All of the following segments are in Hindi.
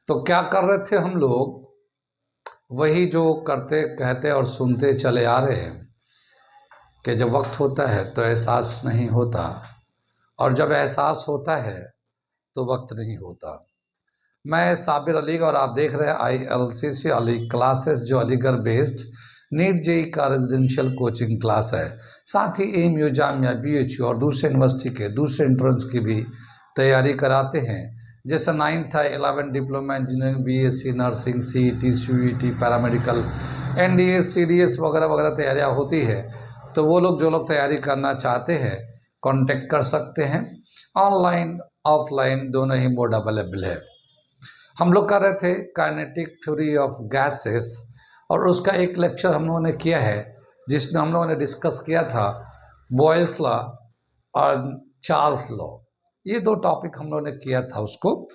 तो क्या कर रहे थे हम लोग, वही जो करते कहते और सुनते चले आ रहे हैं कि जब वक्त होता है तो एहसास नहीं होता, और जब एहसास होता है तो वक्त नहीं होता। मैं साबिर अली और आप देख रहे हैं ILCC अली क्लासेस, जो अलीगढ़ बेस्ड नीट जेई का रेजिडेंशियल कोचिंग क्लास है। साथ ही AMU, जामिया, BHU और दूसरे यूनिवर्सिटी के दूसरे एंट्रेंस की भी तैयारी कराते हैं, जैसे 9th है 11 diploma engineering, BSc nursing, CET, CUET, paramedical, NDA, CDS वगैरह वगैरह तैयारियाँ होती है। तो वो लोग जो लोग तैयारी करना चाहते हैं कांटेक्ट कर सकते हैं। ऑनलाइन ऑफलाइन दोनों ही मोड अवेलेबल है। हम लोग कर रहे थे काइनेटिक थ्योरी ऑफ गैसेस, और उसका एक लेक्चर हम लोगों ने किया है जिसमें हम लोगों ने डिस्कस किया था बॉयल्स लॉ और चार्ल्स लॉ। ये दो टॉपिक हम लोगों ने किया था। उसको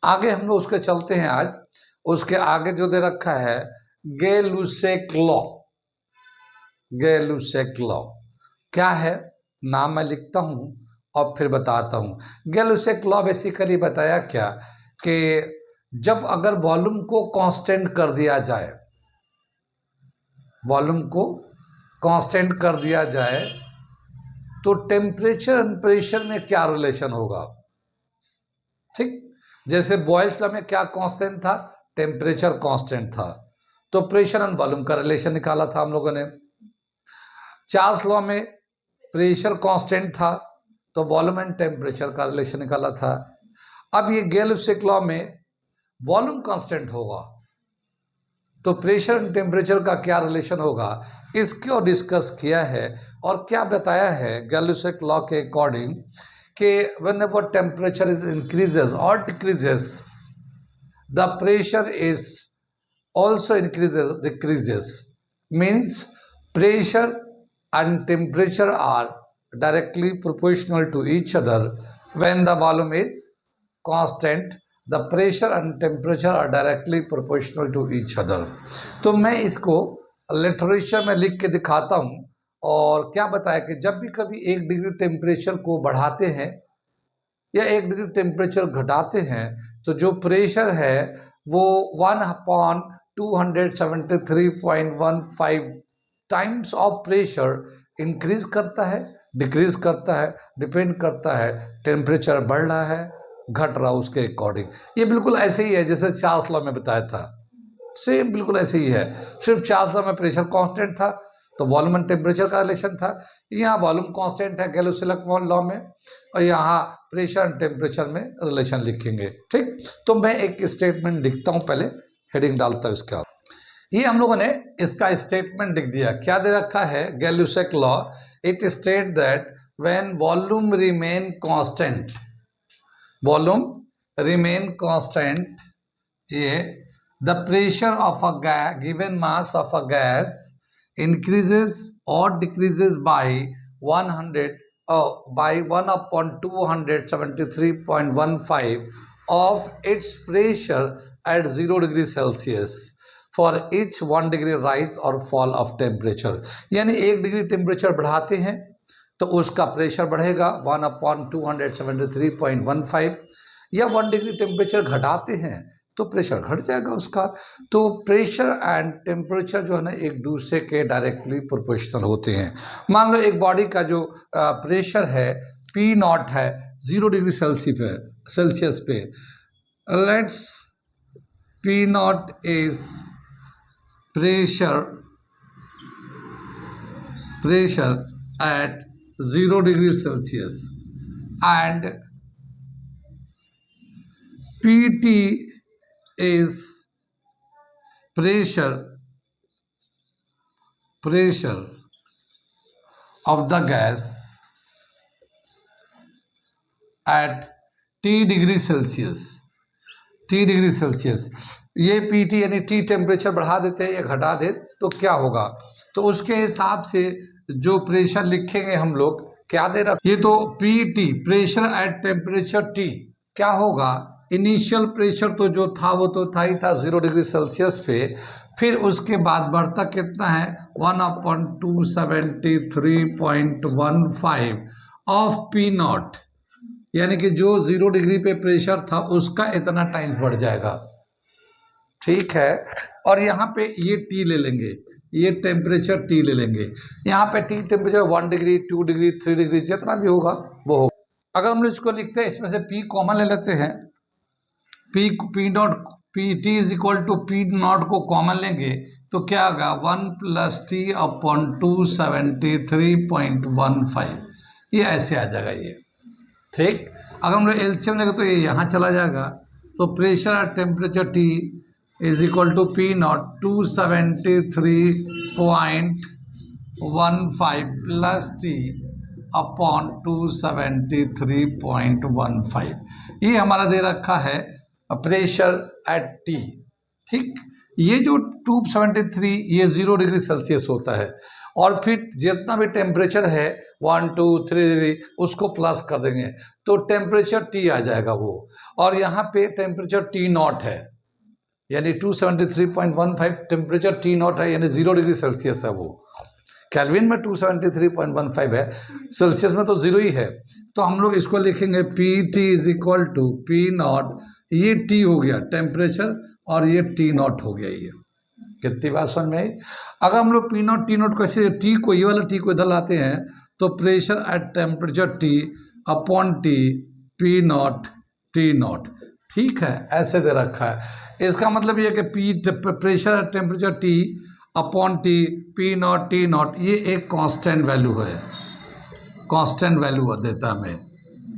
आगे हम लोग उसके चलते हैं। आज उसके आगे जो दे रखा है गे-लुसेक लॉ। गे-लुसेक लॉ क्या है, नाम मैं लिखता हूँ और फिर बताता हूँ। गे-लुसेक लॉ बेसिकली बताया क्या कि जब अगर वॉल्यूम को कांस्टेंट कर दिया जाए, वॉल्यूम को कांस्टेंट कर दिया जाए तो टेम्परेचर एंड प्रेशर में क्या रिलेशन होगा। ठीक, जैसे बॉयल्स लॉ में क्या कांस्टेंट था, टेम्परेचर कांस्टेंट था, तो प्रेशर एंड वॉल्यूम का रिलेशन निकाला था हम लोगों ने। चार्ल्स लॉ में प्रेशर कांस्टेंट था तो वॉल्यूम एंड टेम्परेचर का रिलेशन निकाला था। अब ये गे-लुसेक लॉ में वॉल्यूम कांस्टेंट होगा तो प्रेशर एंड टेम्परेचर का क्या रिलेशन होगा, इसको डिस्कस किया है। और क्या बताया है गे-लुसेक लॉ के अकॉर्डिंग कि व्हेनेवर टेम्परेचर इज इंक्रीजेस और decreases, the pressure is also decreases, means pressure and temperature are directly proportional to each other. When the volume is constant, the pressure and temperature are directly proportional to each other. तो मैं इसको लिटरेचर में लिख के दिखाता हूँ। और क्या बताया कि जब भी कभी 1 डिग्री टेम्परेचर को बढ़ाते हैं या 1 डिग्री टेम्परेचर घटाते हैं तो जो प्रेशर है वो 1/273.15 टाइम्स ऑफ प्रेशर इंक्रीज करता है, डिक्रीज करता है, डिपेंड करता है टेम्परेचर बढ़ रहा है घट रहा उसके अकॉर्डिंग। ये बिल्कुल ऐसे ही है जैसे चार्ल्स लॉ में बताया था, सेम बिल्कुल ऐसे ही है। सिर्फ चार्ल्स लॉ में प्रेशर कांस्टेंट था तो वॉल्यूम एंड टेम्परेचर का रिलेशन था। यहाँ वॉल्यूम कांस्टेंट है गे-लुसेक लॉ में, और यहाँ प्रेशर एंड टेम्परेचर में रिलेशन लिखेंगे। ठीक, तो मैं एक स्टेटमेंट लिखता हूँ, पहले हेडिंग डालता हूँ इसका। ये हम लोगों ने इसका स्टेटमेंट लिख दिया। क्या दे रखा है Gay Lussac law, it state that when volume remain constant, volume remain constant, ये the pressure of a given mass of a gas increases or decreases by 1/273.15 of its pressure at 0 degree Celsius for each 1 degree rise or fall of temperature। यानी 1 डिग्री टेम्परेचर बढ़ाते हैं तो उसका प्रेशर बढ़ेगा 1/273.15, या 1 डिग्री टेम्परेचर घटाते हैं तो प्रेशर घट जाएगा उसका। तो प्रेशर एंड टेम्परेचर जो है ना एक दूसरे के डायरेक्टली प्रोपोर्शनल होते हैं। मान लो एक बॉडी का जो प्रेशर है P0 है 0 डिग्री सेल्सियस पे, let's P0 is pressure at 0 degree Celsius and PT is pressure of the gas at T degree Celsius. ये PT यानी T टेम्परेचर बढ़ा देते हैं या घटा दे तो क्या होगा, तो उसके हिसाब से जो प्रेशर लिखेंगे हम लोग, क्या दे रहा, ये तो PT pressure at temperature T क्या होगा, इनिशियल प्रेशर तो जो था वो तो था ही था 0 डिग्री सेल्सियस पे, फिर उसके बाद बढ़ता कितना है 1/273.15 ऑफ P0, यानी कि जो 0 डिग्री पे प्रेशर था उसका इतना टाइम्स बढ़ जाएगा। ठीक है। और यहाँ पे ये T ले लेंगे, ये टेम्परेचर T ले लेंगे। यहाँ पे T temperature 1 degree 2 degree 3 degree जितना भी होगा वो होगा। अगर हम लोग इसको लिखते हैं, इसमें से P कॉमन ले लेते हैं, P not T is equal to P not को कॉमन लेंगे तो क्या होगा 1 + T अपॉन 273.15, ये ऐसे आ जाएगा ये। ठीक, अगर हम लोग एलसीएम लेंगे तो ये यहाँ चला जाएगा, तो प्रेशर और temperature T is equal to P not 273.15 plus T upon 273.15, ये हमारा दे रखा है प्रेशर एट T। ठीक, ये जो 273 ये 0 डिग्री सेल्सियस होता है, और फिर जितना भी टेम्परेचर है 1 2 3 डिग्री उसको प्लस कर देंगे तो टेम्परेचर T आ जाएगा वो। और यहाँ पे टेम्परेचर T नॉट है, यानी 273.15 टेम्परेचर T नॉट है, यानी 0 डिग्री सेल्सियस है वो। केल्विन में 273.15 है, सेल्सियस में तो 0 ही है। तो हम लोग इसको लिखेंगे PT is equal to P not, ये T हो गया टेम्परेचर और ये T नॉट हो गया। ये कितनी बात समझ में आई? अगर हम लोग P नॉट T नॉट को ऐसे T को, ये वाला T को इधर लाते हैं तो pressure at temperature T upon T P not T not. ठीक है, ऐसे दे रखा है। इसका मतलब ये कि pressure at temperature T upon T P not T not, ये एक कांस्टेंट वैल्यू है, कांस्टेंट वैल्यू देता हमें।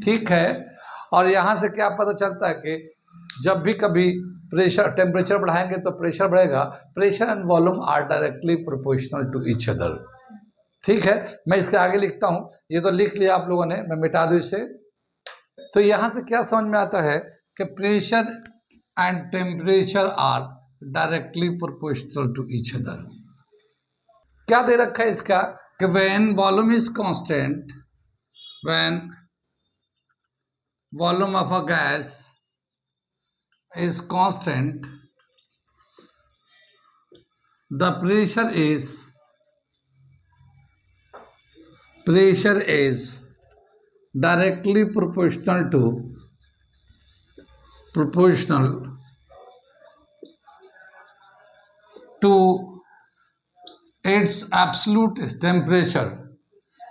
ठीक है, और यहाँ से क्या पता चलता है कि जब भी कभी प्रेशर टेम्परेचर बढ़ाएंगे तो प्रेशर बढ़ेगा। Pressure and volume are directly proportional to each other. ठीक है, मैं इसके आगे लिखता हूँ, ये तो लिख लिया आप लोगों ने, मैं मिटा दूँ इसे। तो यहाँ से क्या समझ में आता है कि pressure and temperature are directly proportional to each other. क्या दे रखा है इसका कि when volume is constant, when volume of a gas is constant, the pressure is directly proportional to its absolute temperature,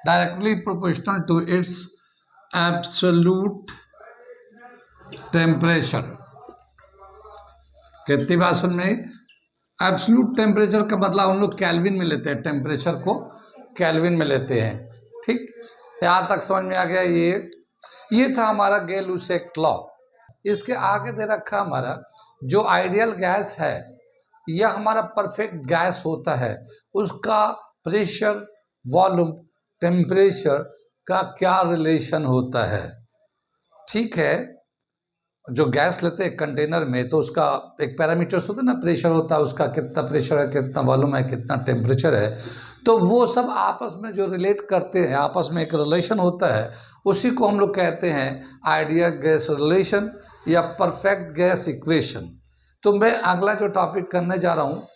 directly proportional to its absolute temperature। कितनी बात सुन में? एब्सोल्यूट टेम्परेचर का मतलब हम लोग केल्विन में लेते हैं, टेम्परेचर को केल्विन में लेते हैं। ठीक, यहाँ तक समझ में आ गया। ये था हमारा गै-लुसेक लॉ। इसके आगे दे रखा हमारा जो आइडियल गैस है या हमारा परफेक्ट गैस होता है, उसका प्रेशर, वॉल्यूम, टेम्परेचर का क्या रिलेशन होता है। ठीक है, जो गैस लेते हैं कंटेनर में तो उसका एक पैरामीटर्स होते हैं ना, प्रेशर होता है, उसका कितना प्रेशर है, कितना वॉल्यूम है, कितना टेम्परेचर है, तो वो सब आपस में जो रिलेट करते हैं, आपस में एक रिलेशन होता है, उसी को हम लोग कहते हैं आइडियल गैस रिलेशन या परफेक्ट गैस इक्वेशन। तो मैं अगला जो टॉपिक करने जा रहा हूँ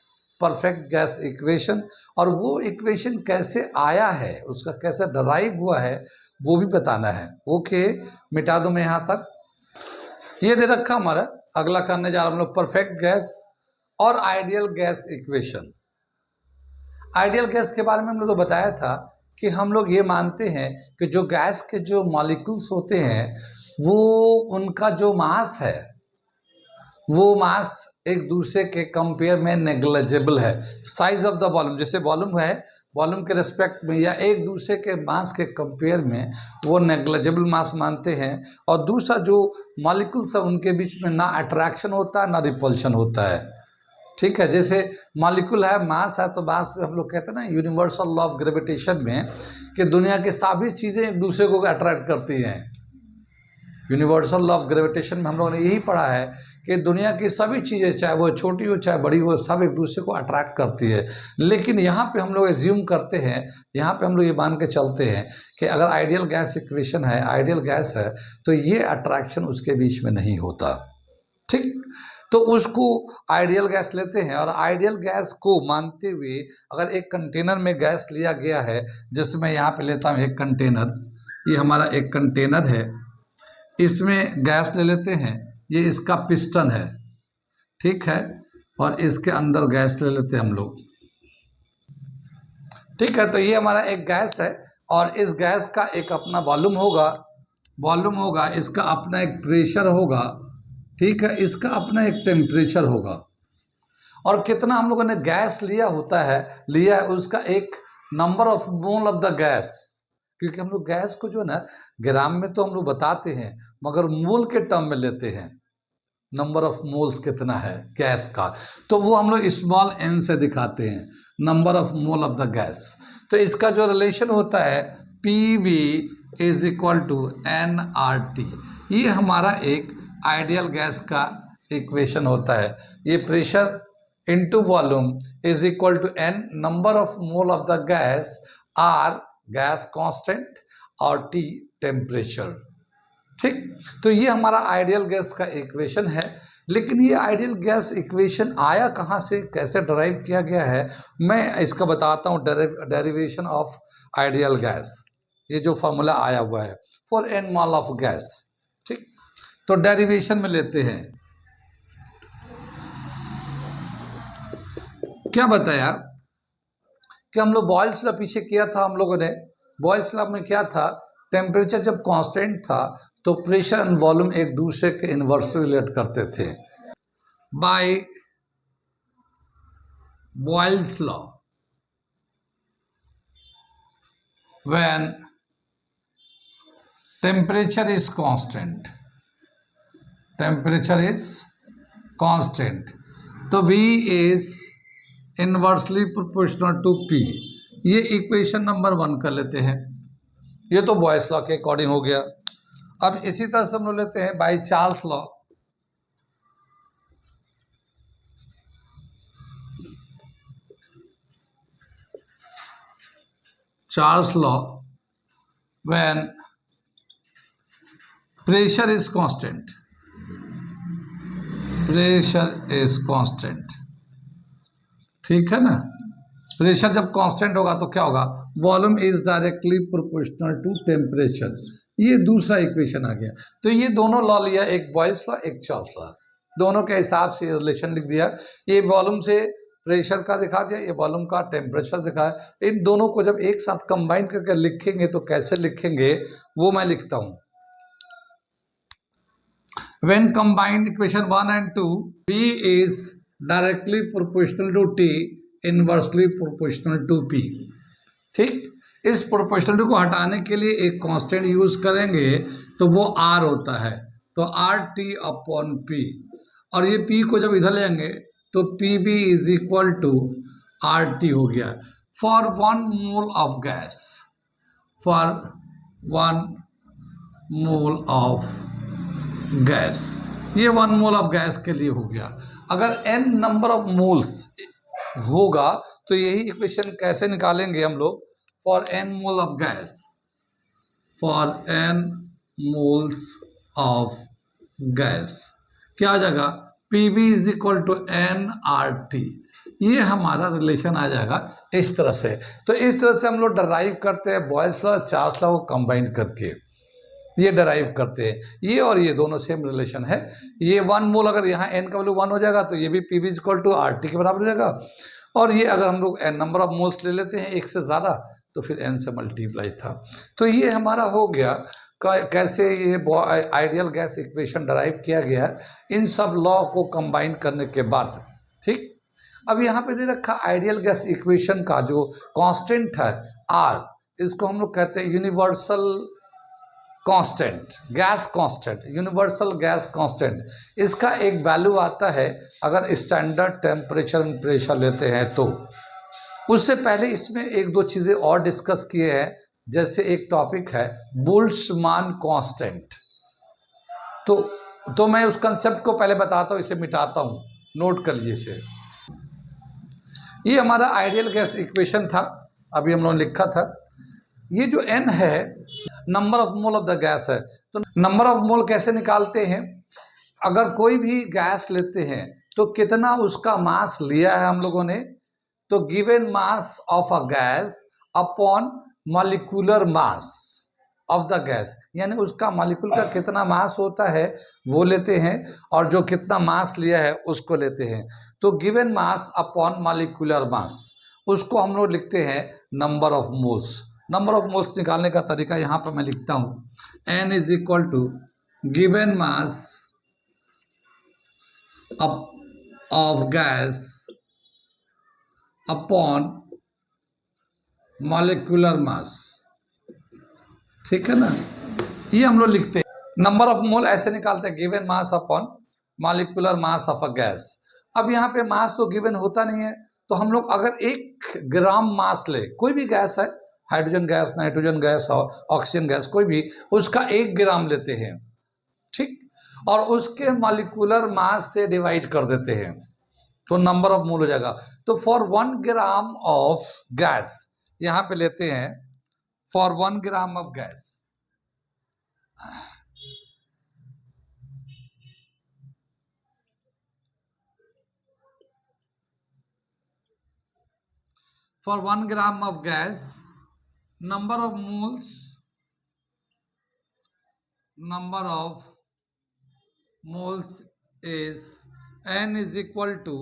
परफेक्ट गैस इक्वेशन, और वो इक्वेशन कैसे आया है, उसका कैसे डराइव हुआ है वो भी बताना है। ओके, मिटा दूँ मैं यहाँ तक। ये दे रखा हमारा, अगला करने जा रहा हम लोग परफेक्ट गैस और ideal gas equation. Ideal gas के बारे में हम लोग तो बताया था कि हम लोग ये मानते हैं कि जो गैस के जो मॉलिक्यूल्स होते हैं वो उनका जो मास है वो मास एक दूसरे के कंपेयर में नेग्लिजिबल है। साइज ऑफ द वॉल्यूम, जैसे वॉल्यूम है, वॉल्यूम के रिस्पेक्ट में या एक दूसरे के मास के कंपेयर में वो नेग्लिजिबल मास मानते हैं। और दूसरा जो मॉलिक्यूल्स है उनके बीच में ना अट्रैक्शन होता है ना रिपल्शन होता है। ठीक है, जैसे मॉलिक्यूल है, मास है, तो मास में हम लोग कहते हैं ना यूनिवर्सल लॉ ऑफ ग्रेविटेशन में कि दुनिया की सभी चीज़ें एक दूसरे को अट्रैक्ट करती हैं। यूनिवर्सल लॉ ऑफ ग्रेविटेशन में हम लोगों ने यही पढ़ा है कि दुनिया की सभी चीज़ें, चाहे वो छोटी हो चाहे बड़ी हो, सब एक दूसरे को अट्रैक्ट करती है। लेकिन यहाँ पे हम लोग एज्यूम करते हैं, यहाँ पे हम लोग ये मान के चलते हैं कि अगर आइडियल गैस इक्वेशन है, आइडियल गैस है, तो ये अट्रैक्शन उसके बीच में नहीं होता। ठीक, तो उसको आइडियल गैस लेते हैं। और आइडियल गैस को मानते हुए अगर एक कंटेनर में गैस लिया गया है, जैसे मैं यहाँ पे लेता हूँ एक कंटेनर, ये हमारा एक कंटेनर है, इसमें गैस ले लेते हैं, ये इसका पिस्टन है। ठीक है, और इसके अंदर गैस ले लेते हैं हम लोग। ठीक है, तो ये हमारा एक गैस है और इस गैस का एक अपना वॉल्यूम होगा, इसका अपना एक प्रेशर होगा, ठीक है, इसका अपना एक टेम्परेचर होगा, और कितना हम लोगों ने गैस लिया है उसका एक number of mole of the gas, क्योंकि हम लोग गैस को जो है ना ग्राम में तो हम लोग बताते हैं मगर मोल के टर्म में लेते हैं, नंबर ऑफ मोल्स कितना है गैस का, तो वो हम लोग स्मॉल n से दिखाते हैं, number of mole of the gas. तो इसका जो रिलेशन होता है PV is equal to nRT, ये हमारा एक आइडियल गैस का इक्वेशन होता है। ये pressure into volume is equal to n number of mole of the gas, R gas constant और T टेम्परेचर। ठीक, तो ये हमारा आइडियल गैस का इक्वेशन है। लेकिन ये आइडियल गैस इक्वेशन आया कहाँ से, कैसे डराइव किया गया है, मैं इसका बताता हूँ। डेरिवेशन ऑफ आइडियल गैस, ये जो फॉर्मूला आया हुआ है for n mole of gas. ठीक, तो डेरिवेशन में लेते हैं। क्या बताया कि हम लोग बॉयल्स लॉ पीछे किया था हम लोगों ने। बॉयल्स लॉ में क्या था, टेम्परेचर जब कांस्टेंट था तो प्रेशर एंड वॉल्यूम एक दूसरे के इन्वर्स रिलेट करते थे। By Boyle's law, when temperature is constant, तो V is inversely proportional to P। ये इक्वेशन नंबर 1 कर लेते हैं। ये तो बॉयल्स लॉ के अकॉर्डिंग हो गया। अब इसी तरह से हम लोग लेते हैं by Charles law. Charles law, when pressure is constant, ठीक है ना, प्रेशर जब कांस्टेंट होगा तो क्या होगा, volume is directly proportional to temperature. ये दूसरा इक्वेशन आ गया। तो ये दोनों लॉ लिया, एक बॉयल्स लॉ एक चार्ल्स लॉ, दोनों के हिसाब से रिलेशन लिख दिया। ये वॉल्यूम से प्रेशर का दिखा दिया, ये वॉल्यूम का टेम्परेचर दिखाया। इन दोनों को जब एक साथ कंबाइन करके लिखेंगे तो कैसे लिखेंगे वो मैं लिखता हूं। When combined equation 1 and 2, P is directly proportional to T, inversely proportional to P। ठीक, इस प्रोपोर्शनलिटी को हटाने के लिए एक कांस्टेंट यूज करेंगे तो वो R होता है, तो RT अपॉन P, और ये P को जब इधर लेंगे तो PV is equal to RT हो गया। For 1 mole of gas, for 1 mole of gas, ये 1 मोल ऑफ गैस के लिए हो गया। अगर n नंबर ऑफ मोल्स होगा तो यही इक्वेशन कैसे निकालेंगे हम लोग, for n mole of gas, for n moles of gas क्या आ जाएगा, PV is equal to nRT। ये हमारा रिलेशन आ जाएगा इस तरह से। तो इस तरह से हम लोग डराइव करते हैं बॉयल्स लॉ चार्ल्स लॉ को कंबाइन करके, ये डराइव करते हैं। ये और ये दोनों सेम रिलेशन है। ये 1 मोल अगर यहाँ n का वैल्यू 1 हो जाएगा तो ये भी PV is equal to RT के बराबर हो जाएगा। और ये अगर हम लोग n नंबर ऑफ मोल्स ले लेते हैं एक से ज़्यादा तो फिर n से मल्टीप्लाई था। तो ये हमारा हो गया कैसे ये आइडियल गैस इक्वेशन डराइव किया गया इन सब लॉ को कंबाइन करने के बाद। ठीक, अब यहाँ पे दे रखा आइडियल गैस इक्वेशन का जो कांस्टेंट है R, इसको हम लोग कहते हैं universal constant, gas constant, universal gas constant. इसका एक वैल्यू आता है अगर स्टैंडर्ड टेम्परेचर एंड प्रेशर लेते हैं तो। उससे पहले इसमें एक दो चीज़ें और डिस्कस किए हैं, जैसे एक टॉपिक है बोल्ट्जमान कांस्टेंट। तो मैं उस कंसेप्ट को पहले बताता हूँ, इसे मिटाता हूँ, नोट कर लीजिए इसे। ये हमारा आइडियल गैस इक्वेशन था, अभी हम लोगों ने लिखा था। ये जो n है number of mole of the gas है। तो नंबर ऑफ मोल कैसे निकालते हैं, अगर कोई भी गैस लेते हैं तो कितना उसका मास लिया है हम लोगों ने, तो given mass of a gas upon molecular mass of the gas, यानी उसका मॉलिक्यूल का कितना मास होता है वो लेते हैं, और जो कितना मास लिया है उसको लेते हैं। तो given mass upon molecular mass, उसको हम लोग लिखते हैं number of moles. Number of moles निकालने का तरीका यहाँ पर मैं लिखता हूँ, n is equal to given mass of gas upon molecular mass, ठीक है ना। ये हम लोग लिखते हैं नंबर ऑफ मोल ऐसे निकालते हैं, given mass upon molecular mass of a gas. अब यहाँ पे मास तो गिवन होता नहीं है, तो हम लोग अगर 1 ग्राम मास ले, कोई भी गैस है, hydrogen gas, nitrogen gas, oxygen gas, कोई भी, उसका 1 ग्राम लेते हैं, ठीक, और उसके मॉलिक्यूलर मास से डिवाइड कर देते हैं, तो नंबर ऑफ मोल हो जाएगा। तो फॉर 1 ग्राम ऑफ गैस, यहाँ पे लेते हैं for 1 gram of gas, for 1 gram of gas, number of moles is n is equal to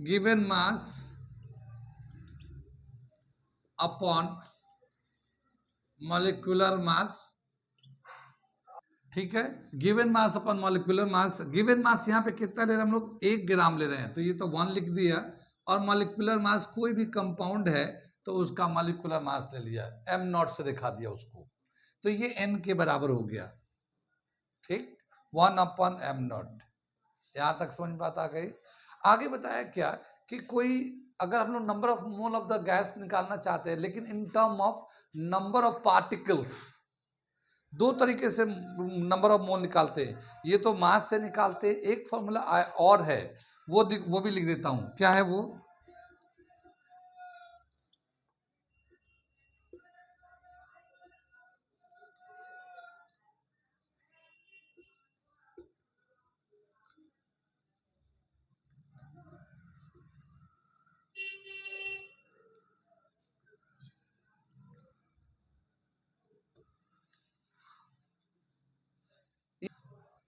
given mass upon molecular mass, ठीक है। गिवन मास अपन मॉलिक्यूलर मास, गिवन मास यहाँ पे कितना ले रहे हैं हम लोग, 1 ग्राम ले रहे हैं, तो ये तो 1 लिख दिया, और मॉलिक्यूलर मास कोई भी कंपाउंड है तो उसका मॉलिक्यूलर मास ले लिया, m नॉट से दिखा दिया उसको, तो ये n के बराबर हो गया, ठीक, 1/m0। यहाँ तक समझ बात आ गई। आगे बताया क्या कि कोई अगर हम लोग number of mole of the gas निकालना चाहते हैं, लेकिन इन term of number of particles, 2 तरीके से नंबर ऑफ मोल निकालते हैं, ये तो मास से निकालते हैं, एक फॉर्मूला और है, वो भी लिख देता हूं, क्या है वो,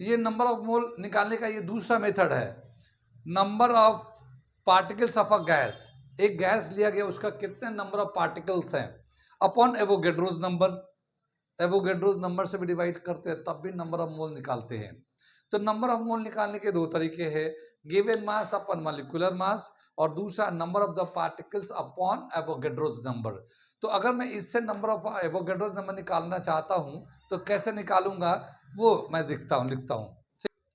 ये नंबर ऑफ मोल निकालने का ये दूसरा मेथड है। Number of particles of a gas, एक गैस लिया गया, उसका कितने नंबर ऑफ पार्टिकल्स हैं, upon Avogadro's number, Avogadro's number से भी डिवाइड करते हैं, तब भी नंबर ऑफ मोल निकालते हैं। तो नंबर ऑफ मोल निकालने के 2 तरीके हैं, गिवन मास अपॉन मॉलिक्यूलर मास, और दूसरा number of the particles upon Avogadro's number. तो अगर मैं इससे नंबर ऑफ एवोगैड्रोस नंबर निकालना चाहता हूं तो कैसे निकालूंगा, वो मैं लिखता हूं।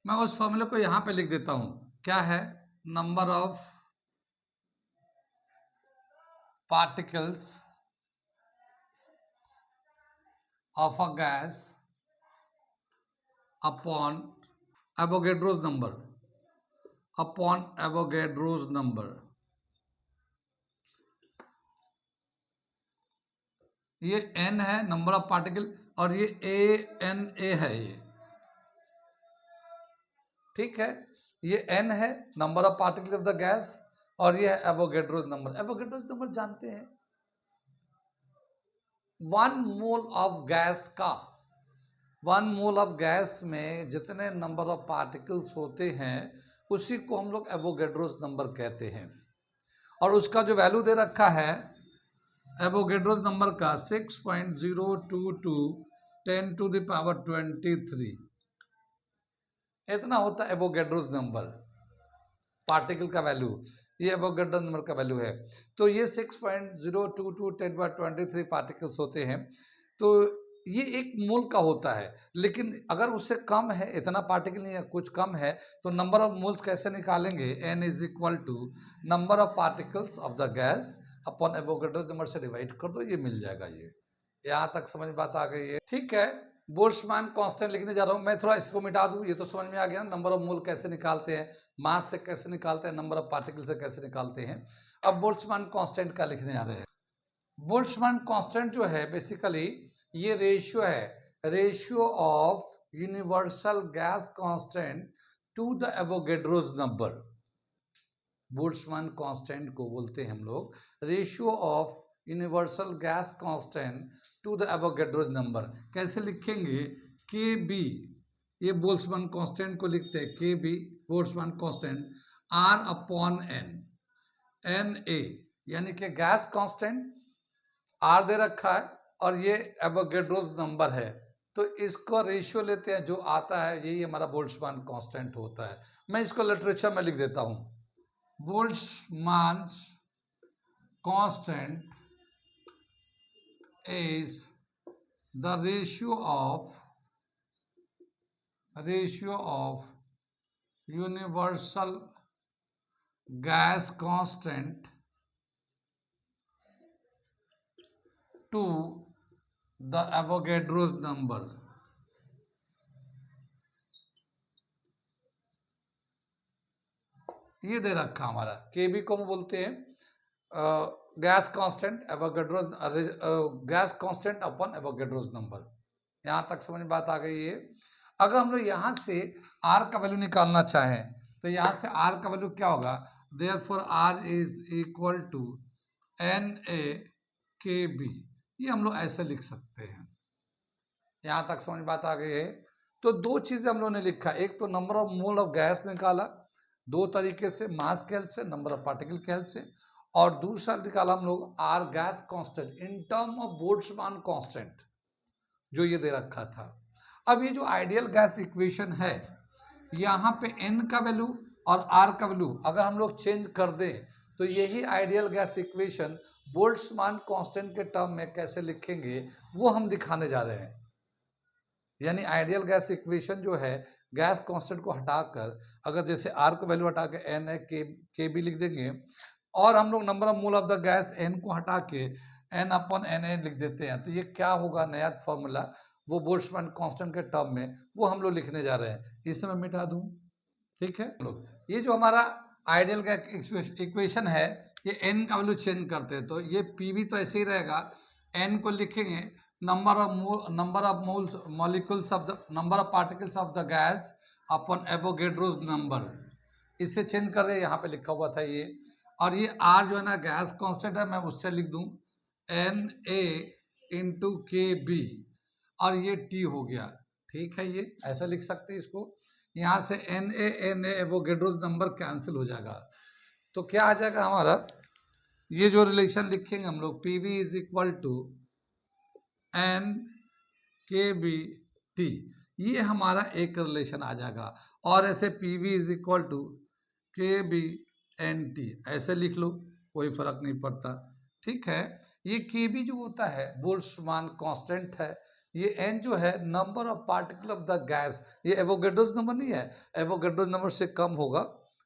मैं उस फॉर्मूले को यहां पे लिख देता हूं, क्या है, number of particles of a gas upon Avogadro's number, upon Avogadro's number, ये n है नंबर ऑफ पार्टिकल, और ये ANA है, ये ठीक है, ये n है number of particle of the gas, और ये है एवोगैड्रोस नंबर। एवोगैड्रोस नंबर जानते हैं, 1 मोल ऑफ गैस का, 1 मोल ऑफ गैस में जितने नंबर ऑफ पार्टिकल्स होते हैं उसी को हम लोग एवोगैड्रोस नंबर कहते हैं, और उसका जो वैल्यू दे रखा है एवोगैड्रोस नंबर का 6.022 10⁻23, इतना होता है एवोगैड्रोस नंबर, पार्टिकल का वैल्यू, ये एवोगैड्रो नंबर का वैल्यू है। तो ये 6.022 10⁻23 पार्टिकल्स होते हैं, तो ये 1 मोल का होता है, लेकिन अगर उससे कम है, इतना पार्टिकल नहीं है, कुछ कम है, तो नंबर ऑफ मोल्स कैसे निकालेंगे, n is equal to number of particles of the gas upon Avogadro number से डिवाइड कर दो, ये मिल जाएगा। ये यहाँ तक समझ बात आ गई है, ठीक है। बोल्ट्जमान कांस्टेंट लिखने जा रहा हूँ मैं, थोड़ा इसको मिटा दूँ, ये तो समझ में आ गया ना, नंबर ऑफ मोल कैसे निकालते हैं, मास से कैसे निकालते हैं, नंबर ऑफ पार्टिकल से कैसे निकालते हैं। अब बोल्ट्जमान कांस्टेंट का लिखने आ रहे हैं। बोल्ट्जमान कांस्टेंट जो है बेसिकली ये रेशियो है, ratio of universal gas constant to the Avogadro's number. Boltzmann constant को बोलते हैं हम लोग ratio of universal gas constant to the Avogadro number. कैसे लिखेंगे? के बी, ये बोल्ट्जमान कांस्टेंट को लिखते हैं K B Boltzmann constant R upon N, N A यानी कि गैस कांस्टेंट आर दे रखा है और ये एवोगैड्रोस नंबर है, तो इसको रेशियो लेते हैं, जो आता है यही हमारा बोल्ट्जमान कांस्टेंट होता है। मैं इसको लिटरेचर में लिख देता हूं, Boltzmann constant is the ratio of universal gas constant to the Avogadro's number. ये दे रखा हमारा केबी को हम बोलते हैं gas constant Avogadro's, gas constant upon Avogadro's number. यहां तक समझ में बात आ गई है। अगर हम लोग यहां से आर का वैल्यू निकालना चाहें तो यहां से आर का वैल्यू क्या होगा? Therefore R is equal to N A K B, ये हम लोग ऐसे लिख सकते हैं। यहां तक समझ बात आ गई है। तो दो चीजें हम लोगों ने लिखा, एक तो number of mole of gas निकाला दो तरीके से, मास के हेल्प से, नंबर ऑफ पार्टिकल के हेल्प से, और दूसरा निकाला हम लोग R gas constant in term of Boltzmann constant, जो ये दे रखा था। अब ये जो आइडियल गैस इक्वेशन है, यहाँ पे एन का वैल्यू और आर का वैल्यू अगर हम लोग चेंज कर दें तो यही ideal gas equation Boltzmann constant के टर्म में कैसे लिखेंगे वो हम दिखाने जा रहे हैं। यानी आइडियल गैस इक्वेशन जो है, गैस कांस्टेंट को हटाकर अगर जैसे आर को वैल्यू हटा के एन है के बी लिख देंगे, और हम लोग number of mole of the gas N को हटा के एन अपॉन एन ए लिख देते हैं, तो ये क्या होगा नया फॉर्मूला, वो बोल्ट्जमान कांस्टेंट के टर्म में वो हम लोग लिखने जा रहे हैं। इसे मैं मिटा दूं, ठीक है। लोग ये जो हमारा आइडियल गैस इक्वेशन है, ये एन का वैल्यू चेंज करते हैं, तो ये पीवी तो ऐसे ही रहेगा, एन को लिखेंगे number of moles molecules of the number of particles of the gas upon Avogadro's number, इससे चेंज कर दे, यहाँ पे लिखा हुआ था ये। और ये आर जो है ना गैस कांस्टेंट है, मैं उससे लिख दूं एन ए इंटू के बी, और ये टी हो गया, ठीक है। ये ऐसा लिख सकते हैं इसको, यहाँ से N A Avogadro's number cancel हो जाएगा, तो क्या आ जाएगा हमारा, ये जो रिलेशन लिखेंगे हम लोग P V is equal to N K B T, ये हमारा एक रिलेशन आ जाएगा। और ऐसे P V is equal to K B N T ऐसे लिख लो, कोई फर्क नहीं पड़ता, ठीक है। ये के बी जो होता है बोल्ट्जमान कांस्टेंट है, ये एन जो है number of particle of the gas, ये एवोगैड्रोस नंबर नहीं है, एवोगैड्रोस नंबर से कम होगा,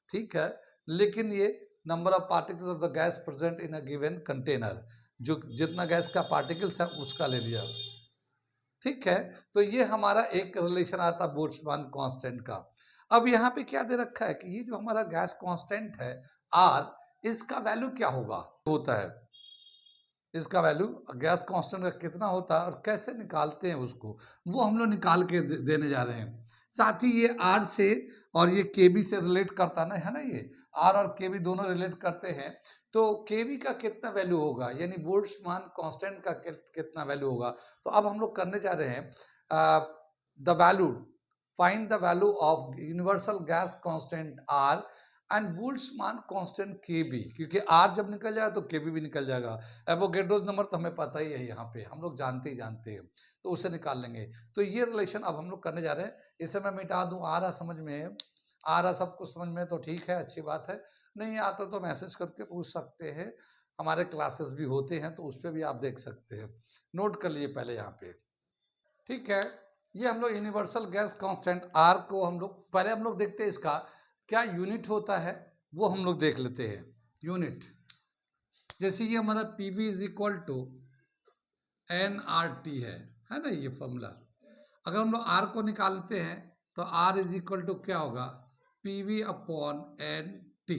ठीक है, लेकिन ये number of particles of the gas present in a given container, जो जितना गैस का पार्टिकल्स है उसका ले लिया, ठीक है। तो ये हमारा एक रिलेशन आता है बोल्ट्जमान कांस्टेंट का। अब यहाँ पे क्या दे रखा है कि ये जो हमारा गैस कांस्टेंट है आर, इसका वैल्यू क्या होता है, इसका वैल्यू गैस कांस्टेंट का कितना होता है और कैसे निकालते हैं उसको, वो हम लोग निकाल के देने जा रहे हैं। साथ ही ये आर से और ये के बी से रिलेट करता ना है ना, ये आर और के बी दोनों रिलेट करते हैं, तो के बी का कितना वैल्यू होगा, यानी बोल्ट्जमान कांस्टेंट का कितना वैल्यू होगा। तो अब हम लोग करने जा रहे हैं the value, find the value of universal gas constant R and Boltzmann constant K B, क्योंकि आर जब निकल जाएगा तो के बी भी निकल जाएगा। एवोगैड्रोस नंबर तो हमें पता ही है, यहाँ पे हम लोग जानते हैं, तो उससे निकाल लेंगे। तो ये रिलेशन अब हम लोग करने जा रहे हैं, इसे मैं मिटा दूं, आ रहा समझ में, आ रहा सबको समझ में, तो ठीक है, अच्छी बात है। नहीं आता तो मैसेज करके पूछ सकते हैं, हमारे क्लासेस भी होते हैं तो उस पर भी आप देख सकते हैं, नोट कर लिए पहले यहाँ पे, ठीक है। ये हम लोग यूनिवर्सल गैस कांस्टेंट आर को हम लोग पहले हम लोग देखते हैं इसका क्या यूनिट होता है, वो हम लोग देख लेते हैं। यूनिट जैसे ये हमारा P V is equal to N R T है ना, ये फॉर्मूला। अगर हम लोग आर को निकालते हैं तो आर इज इक्वल टू क्या होगा, P V upon N T,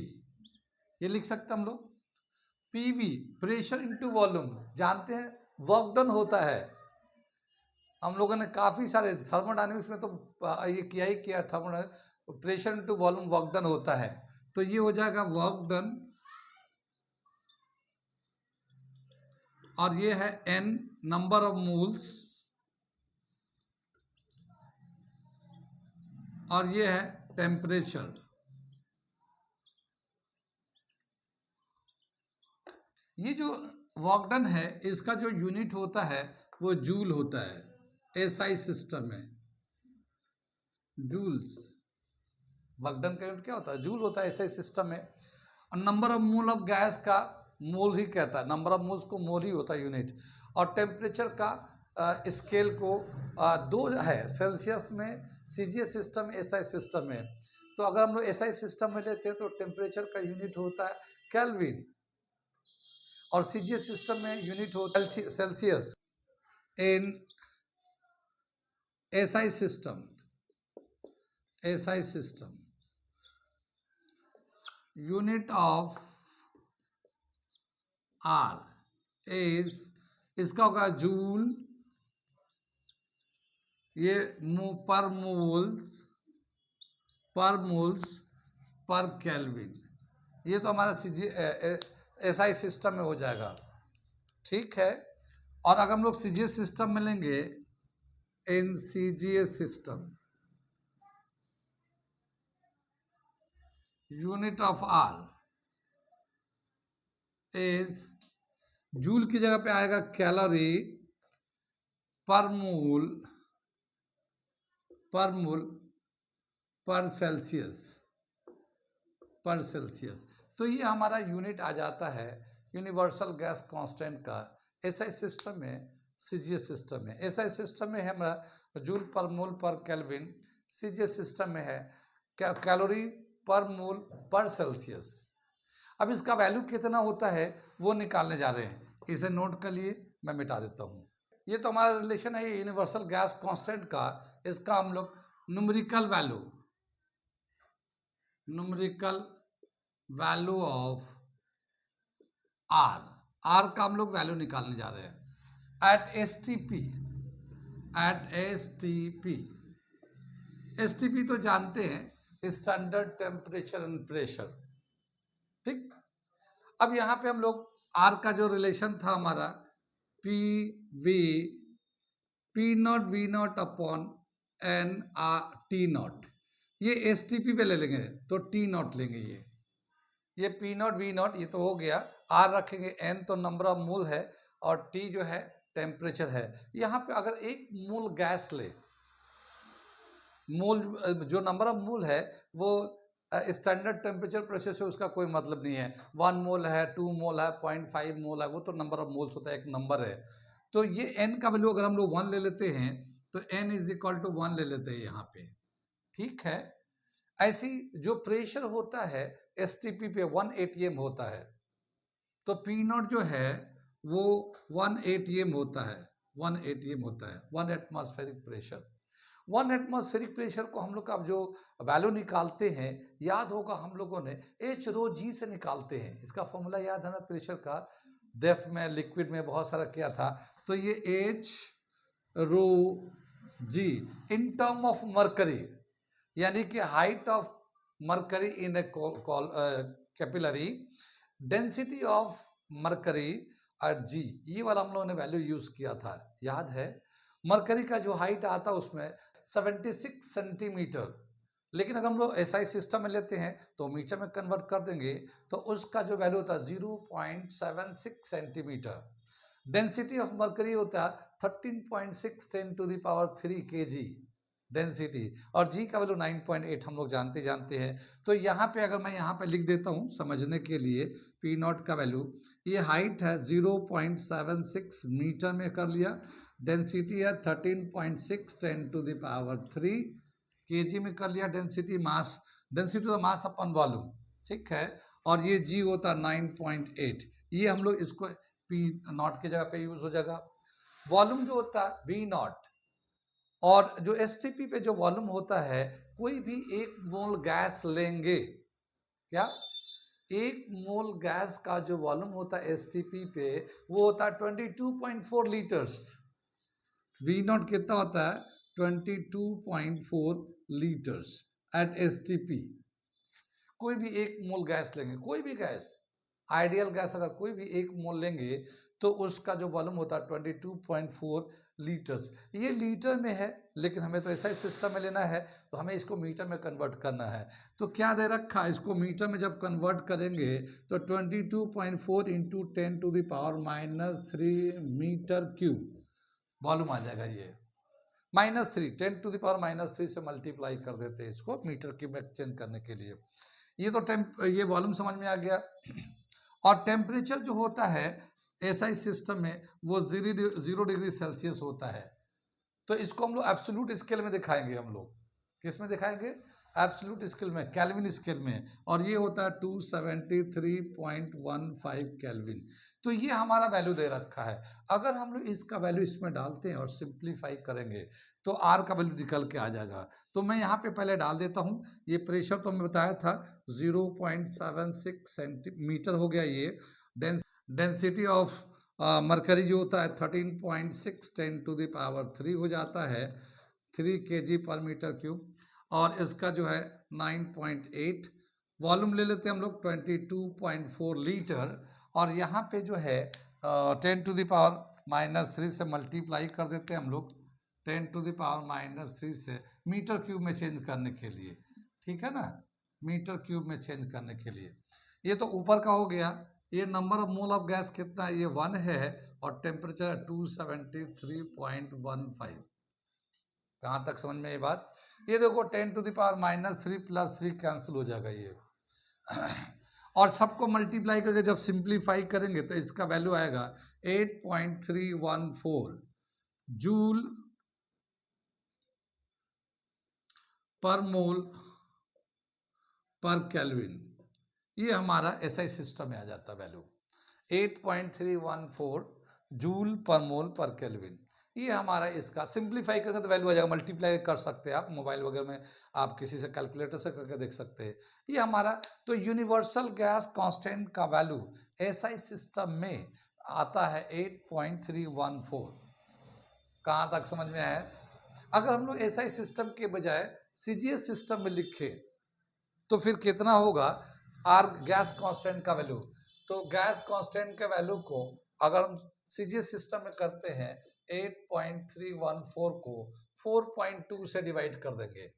ये लिख सकते हम लोग। P V pressure into volume, जानते हैं वर्क डन होता है, हम लोगों ने काफी सारे थर्मोडायनेमिक्स में तो ये किया ही किया, thermodynamics pressure into volume work done होता है, तो ये हो जाएगा वर्क डन और ये है n नंबर ऑफ मोल्स, और ये है टेम्परेचर। ये जो वर्क डन है इसका जो यूनिट होता है वो जूल होता है एसआई सिस्टम में। जूल्स, वर्क डन का यूनिट क्या होता है? जूल होता है एसआई सिस्टम में। और number of mole of gas का मोल ही कहता है, नंबर ऑफ मोल्स को मोल ही होता है यूनिट। और टेम्परेचर का स्केल को दो है, सेल्सियस में सीजीएस सिस्टम, एसआई सिस्टम में। तो अगर हम लोग एसआई सिस्टम में लेते हैं तो टेम्परेचर का यूनिट होता है केल्विन, और सीजीएस सिस्टम में यूनिट होता है Celsius. In SI system, SI system unit of R is, इसका होगा जूल, ये पर मोल्स, पर मोल्स पर केल्विन। ये तो हमारा एसआई सिस्टम में हो जाएगा, ठीक है। और अगर हम लोग सीजीएस सिस्टम में लेंगे, in CGS system unit of R is, joule की जगह पे आएगा कैलोरी पर मोल, पर मोल पर सेल्सियस, पर सेल्सियस। तो ये हमारा यूनिट आ जाता है यूनिवर्सल गैस कांस्टेंट का एसआई सिस्टम में, सीजीएस सिस्टम में। एसआई सिस्टम में है हमारा जूल पर मोल पर केल्विन, सीजीएस सिस्टम में है कैलोरी पर मोल पर सेल्सियस। अब इसका वैल्यू कितना होता है वो निकालने जा रहे हैं, इसे नोट कर लिए, मैं मिटा देता हूँ। ये तो हमारा रिलेशन है यूनिवर्सल गैस कांस्टेंट का, इसका हम लोग numerical value, numerical value of R, R का हम लोग वैल्यू निकालने जा रहे हैं at STP, at STP. STP तो जानते हैं, स्टैंडर्ड टेम्परेचर एंड प्रेशर, ठीक। अब यहाँ पे हम लोग आर का जो रिलेशन था हमारा P V, P not V not upon N R T not, ये एस टी पी पे ले लेंगे तो टी नॉट लेंगे। ये पी नॉट वी नॉट ये तो हो गया, आर रखेंगे, एन तो नंबर ऑफ मोल है, और टी जो है टेम्परेचर है। यहाँ पे अगर एक मोल गैस ले, मोल जो नंबर ऑफ मोल है वो स्टैंडर्ड टेम्परेचर प्रेशर से उसका कोई मतलब नहीं है। 1 मोल है, 2 मोल है, 0.5 मोल है, वो तो नंबर ऑफ मोल्स होता है, एक नंबर है। तो ये n का वैल्यू अगर हम लोग 1 ले लेते हैं तो n इज इक्वल टू 1 ले लेते हैं यहाँ पे, ठीक है। ऐसी जो प्रेशर होता है एस पे 1 atm होता है, तो पी नॉट जो है वो 1 atm होता है, 1 atm होता है, 1 एटमॉस्फेरिक प्रेशर। 1 एटमॉस्फेरिक प्रेशर को हम लोग का जो वैल्यू निकालते हैं, याद होगा हम लोगों ने एच रो जी से निकालते हैं। इसका फॉर्मूला याद है ना प्रेशर का, डेफ में, लिक्विड में बहुत सारा किया था। तो ये H rho G in term of mercury, यानी कि height of mercury in a capillary, density of mercury at G, ये वाला हम लोगों ने वैल्यू यूज किया था, याद है। मरकरी का जो हाइट आता है उसमें 76 सेंटीमीटर, लेकिन अगर हम लोग एसआई सिस्टम में लेते हैं तो मीटर में कन्वर्ट कर देंगे तो उसका जो वैल्यू होता है 0.76 सेंटीमीटर। डेंसिटी ऑफ मरकरी होता है 13.6 10 to the power 3 kg density, और जी का वैल्यू 9.8 हम लोग जानते हैं। तो यहाँ पे अगर मैं यहाँ पे लिख देता हूँ समझने के लिए, पी नॉट का वैल्यू, ये हाइट है 0.76 मीटर में कर लिया, डेंसिटी है 13.6 10 टू द पावर 3 kg में कर लिया डेंसिटी, मास, डेंसिटी तो मास अपन वॉल्यूम, ठीक है। और ये जी होता 9.8, ये हम लोग इसको पी नॉट की जगह पे यूज हो जाएगा। वॉल्यूम जो होता है वी नॉट, और जो एसटीपी पे जो वॉल्यूम होता है, कोई भी एक मोल गैस लेंगे, क्या एक मोल गैस का जो वॉल्यूम होता है एसटीपी पे वो होता है 22.4 लीटर्स। वी नॉट कितना होता है 22.4 लीटर्स एट एसटीपी। कोई भी एक मोल गैस लेंगे, कोई भी गैस, आइडियल गैस अगर कोई भी एक मोल लेंगे तो उसका जो वॉल्यूम होता है 22.4 लीटर्स। ये लीटर में है, लेकिन हमें तो ऐसा ही सिस्टम में लेना है, तो हमें इसको मीटर में कन्वर्ट करना है। तो क्या दे रखा है, इसको मीटर में जब कन्वर्ट करेंगे तो 22.4 इंटू 10⁻³ मीटर क्यूब वॉल्यूम आ जाएगा। ये -3 10⁻³ से मल्टीप्लाई कर देते हैं इसको मीटर क्यूब में चेंज करने के लिए। ये तो ये वॉल्यूम समझ में आ गया। और टेम्परेचर जो होता है एसआई सिस्टम में वो 0 डिग्री सेल्सियस होता है। तो इसको हम लोग एब्सोल्यूट स्केल में दिखाएंगे। हम लोग किस में दिखाएंगे, एब्सोल्यूट स्केल में, केल्विन स्केल में। और ये होता है 273.15 केल्विन। तो ये हमारा वैल्यू दे रखा है। अगर हम लोग इसका वैल्यू इसमें डालते हैं और सिंप्लीफाई करेंगे तो आर का वैल्यू निकल के आ जाएगा। तो मैं यहाँ पे पहले डाल देता हूँ। ये प्रेशर तो मैं बताया था 0.76 सेंटीमीटर हो गया। ये डेंसिटी ऑफ मरकरी जो होता है 13.6 10⁻³ हो जाता है, 3 kg पर मीटर क्यूब। और इसका जो है 9.8 वॉल्यूम ले लेते हैं हम लोग 22.4 लीटर। और यहाँ पे जो है 10⁻³ से मल्टीप्लाई कर देते हैं हम लोग 10⁻³ से मीटर क्यूब में चेंज करने के लिए। ठीक है ना, मीटर क्यूब में चेंज करने के लिए। ये तो ऊपर का हो गया। ये number of mole of gas कितना है, ये 1 है। और टेम्परेचर 273.15। कहाँ तक समझ में ये बात। ये देखो 10⁻³ प्लस 3 कैंसिल हो जाएगा ये। और सबको मल्टीप्लाई करके जब सिंप्लीफाई करेंगे तो इसका वैल्यू आएगा 8.314 जूल पर मोल पर केल्विन। ये हमारा एसआई सिस्टम में आ जाता वैल्यू 8.314 जूल पर मोल पर केल्विन। ये हमारा इसका सिंप्लीफाई करके तो वैल्यू आ जाएगा। मल्टीप्लाई कर सकते हैं आप मोबाइल वगैरह में, आप किसी से कैलकुलेटर से करके देख सकते हैं। ये हमारा तो यूनिवर्सल गैस कांस्टेंट का वैल्यू एसआई सिस्टम में आता है 8.314। कहाँ तक समझ में आया। अगर हम लोग एसआई सिस्टम के बजाय सीजीएस सिस्टम में लिखें तो फिर कितना होगा, आर गैस कांस्टेंट का वैल्यू। तो गैस कांस्टेंट के वैल्यू को अगर हम सीजीएस सिस्टम में करते हैं 8.314 को 4.2 से डिवाइड कर देंगे,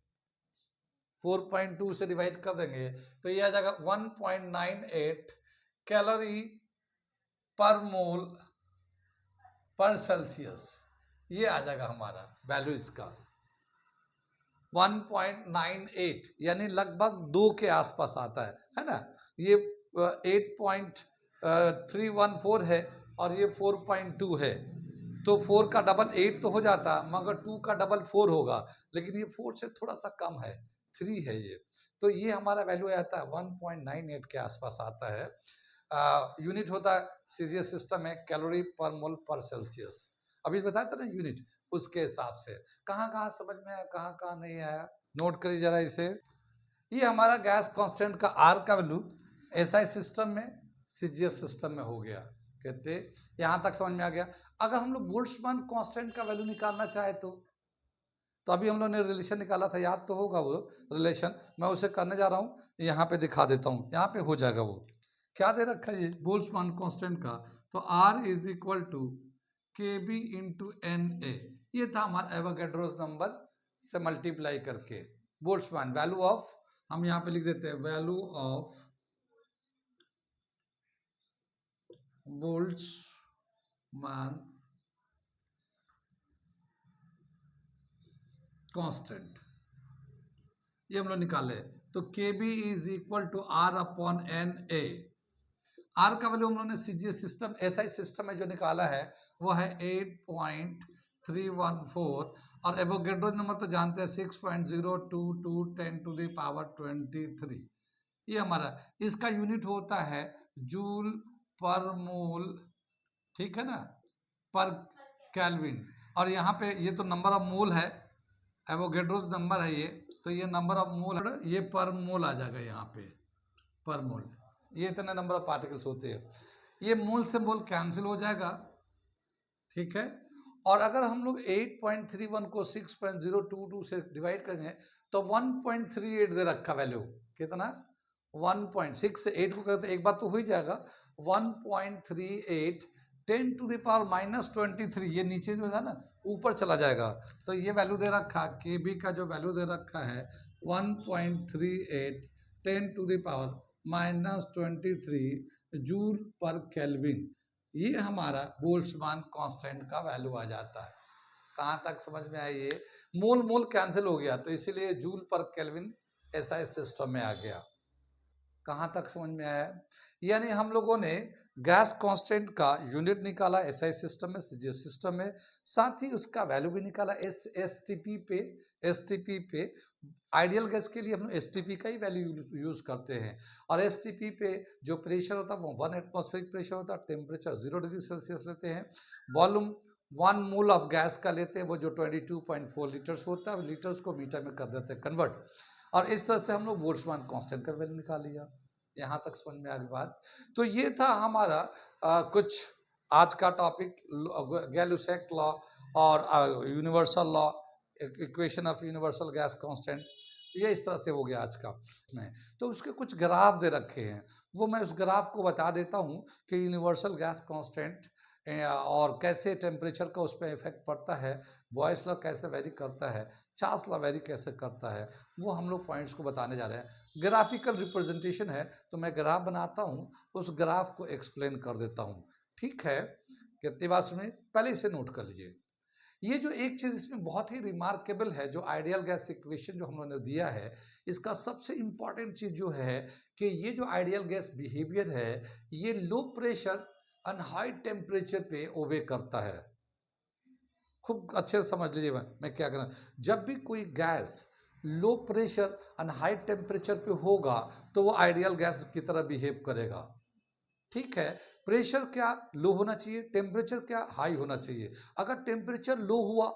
4.2 से डिवाइड कर देंगे तो ये आ जाएगा 1.98 कैलोरी पर मोल पर सेल्सियस। ये आ जाएगा हमारा वैल्यू इसका 1.98, यानी लगभग 2 के आसपास आता है ना। ये 8.314 है और ये 4.2 है। तो 4 का डबल 8 तो हो जाता, मगर 2 का डबल 4 होगा, लेकिन ये 4 से थोड़ा सा कम है, 3 है ये। तो ये हमारा वैल्यू आता है 1.98 के आसपास आता है। यूनिट होता है सीजीएस सिस्टम में कैलोरी पर मोल पर सेल्सियस। अभी बताया था ना यूनिट, उसके हिसाब से। कहाँ कहाँ समझ में आया, कहाँ कहाँ नहीं आया, नोट करिए जरा इसे। ये हमारा गैस कांस्टेंट का आर का वैल्यू एसआई सिस्टम में सीजीएस सिस्टम में हो गया। कहते यहाँ तक समझ में आ गया। अगर हम लोग बोल्ट्जमान कांस्टेंट का वैल्यू निकालना चाहे तो अभी हम लोग ने रिलेशन निकाला था, याद तो होगा वो रिलेशन। मैं उसे करने जा रहा हूँ, यहाँ पे दिखा देता हूँ, यहाँ पे हो जाएगा। वो क्या दे रखा है ये बोल्ट्जमान कांस्टेंट का, तो R is equal to KB into NA। ये था हमारा एवोगैड्रो नंबर से मल्टीप्लाई करके बोल्ट्जमान वैल्यू ऑफ, हम यहाँ पे लिख देते हैं वैल्यू ऑफ बोल्ट्जमान कांस्टेंट। ये हम लोग निकाले तो KB is equal to R upon NA। R का वैल्यू हम लोगों ने सीजीएस सिस्टम एसआई सिस्टम में जो निकाला है वो है 8.314 और एवोगैड्रो नंबर तो जानते हैं 6.022 10⁻23। ये हमारा इसका यूनिट होता है जूल पर मोल, ठीक है ना, पर केल्विन। और यहाँ पे ये तो नंबर ऑफ मोल है, एवोगैड्रोस नंबर है ये, तो ये नंबर ऑफ मोल है, ये पर मोल आ जाएगा यहाँ पे पर मोल। ये इतने नंबर ऑफ पार्टिकल्स होते हैं। ये मोल से मोल कैंसिल हो जाएगा, ठीक है। और अगर हम लोग 8.31 को 6.022 से डिवाइड करेंगे तो 1.38 दे रखा वैल्यू, कितना 1.6 से 8 को करते एक बार तो हो ही जाएगा 1.38 10⁻⁻23, ये नीचे जो है ना ऊपर चला जाएगा। तो ये वैल्यू दे रखा Kb का जो वैल्यू दे रखा है 1.38 10⁻⁻23 जूल पर केल्विन। ये हमारा बोल्ट्जमान कांस्टेंट का वैल्यू आ जाता है। कहाँ तक समझ में आई? ये मोल मोल कैंसिल हो गया तो इसीलिए जूल पर केल्विन एसआई सिस्टम में आ गया। कहाँ तक समझ में आया? यानी हम लोगों ने गैस कांस्टेंट का यूनिट निकाला एसआई सिस्टम में, सिस्टम में, साथ ही उसका वैल्यू भी निकाला एसटीपी पे। आइडियल गैस के लिए हम एसटीपी का ही वैल्यू यूज करते हैं, और एसटीपी पे जो प्रेशर होता है वो 1 एटमॉस्फेरिक प्रेशर होता है, टेम्परेचर 0 डिग्री सेल्सियस लेते हैं, वॉल्यूम 1 मोल ऑफ गैस का लेते हैं, वो जो 22.4 लीटर्स होता है, लीटर्स को मीटर में कर देते हैं कन्वर्ट, और इस तरह से हम लोग बोल्ट्जमान कांस्टेंट का वैल्यू निकाल लिया। यहाँ तक समझ में आ गई बात? तो ये था हमारा कुछ आज का टॉपिक, गैलुसेक लॉ और universal law, equation of universal gas constant. ये इस तरह से हो गया आज का में। तो उसके कुछ ग्राफ दे रखे हैं, वो मैं उस ग्राफ को बता देता हूँ कि यूनिवर्सल गैस कांस्टेंट और कैसे टेम्परेचर का उस पर इफेक्ट पड़ता है, बॉयस लॉ कैसे वेरी करता है, चार्ल्स लॉ वेरी कैसे करता है, वो हम लोग पॉइंट्स को बताने जा रहे हैं। ग्राफिकल रिप्रेजेंटेशन है तो मैं ग्राफ बनाता हूँ, उस ग्राफ को एक्सप्लेन कर देता हूँ। ठीक है, कितनी बात सुनिए, पहले इसे नोट कर लीजिए। ये जो एक चीज इसमें बहुत ही रिमार्केबल है, जो आइडियल गैस इक्वेशन जो हम लोगों ने दिया है, इसका सबसे इंपॉर्टेंट चीज जो है कि ये जो आइडियल गैस बिहेवियर है, ये लो प्रेशर एंड हाई टेम्परेचर पे ओबे करता है। खूब अच्छे से समझ लीजिए मैं क्या करना। जब भी कोई gas low pressure and high temperature पे होगा तो वो आइडियल गैस की तरह बिहेव करेगा। ठीक है, प्रेशर क्या लो होना चाहिए, टेम्परेचर क्या हाई होना चाहिए। अगर टेम्परेचर लो हुआ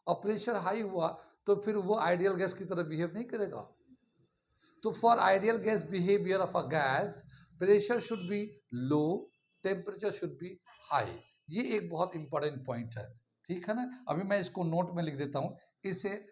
और प्रेशर हाई हुआ तो फिर वो आइडियल गैस की तरह बिहेव नहीं करेगा। तो for ideal gas behaviour of a gas, pressure should be low, temperature should be high. ये एक बहुत इंपॉर्टेंट पॉइंट है, ठीक है ना। अभी मैं इसको नोट में लिख देता हूँ, इसे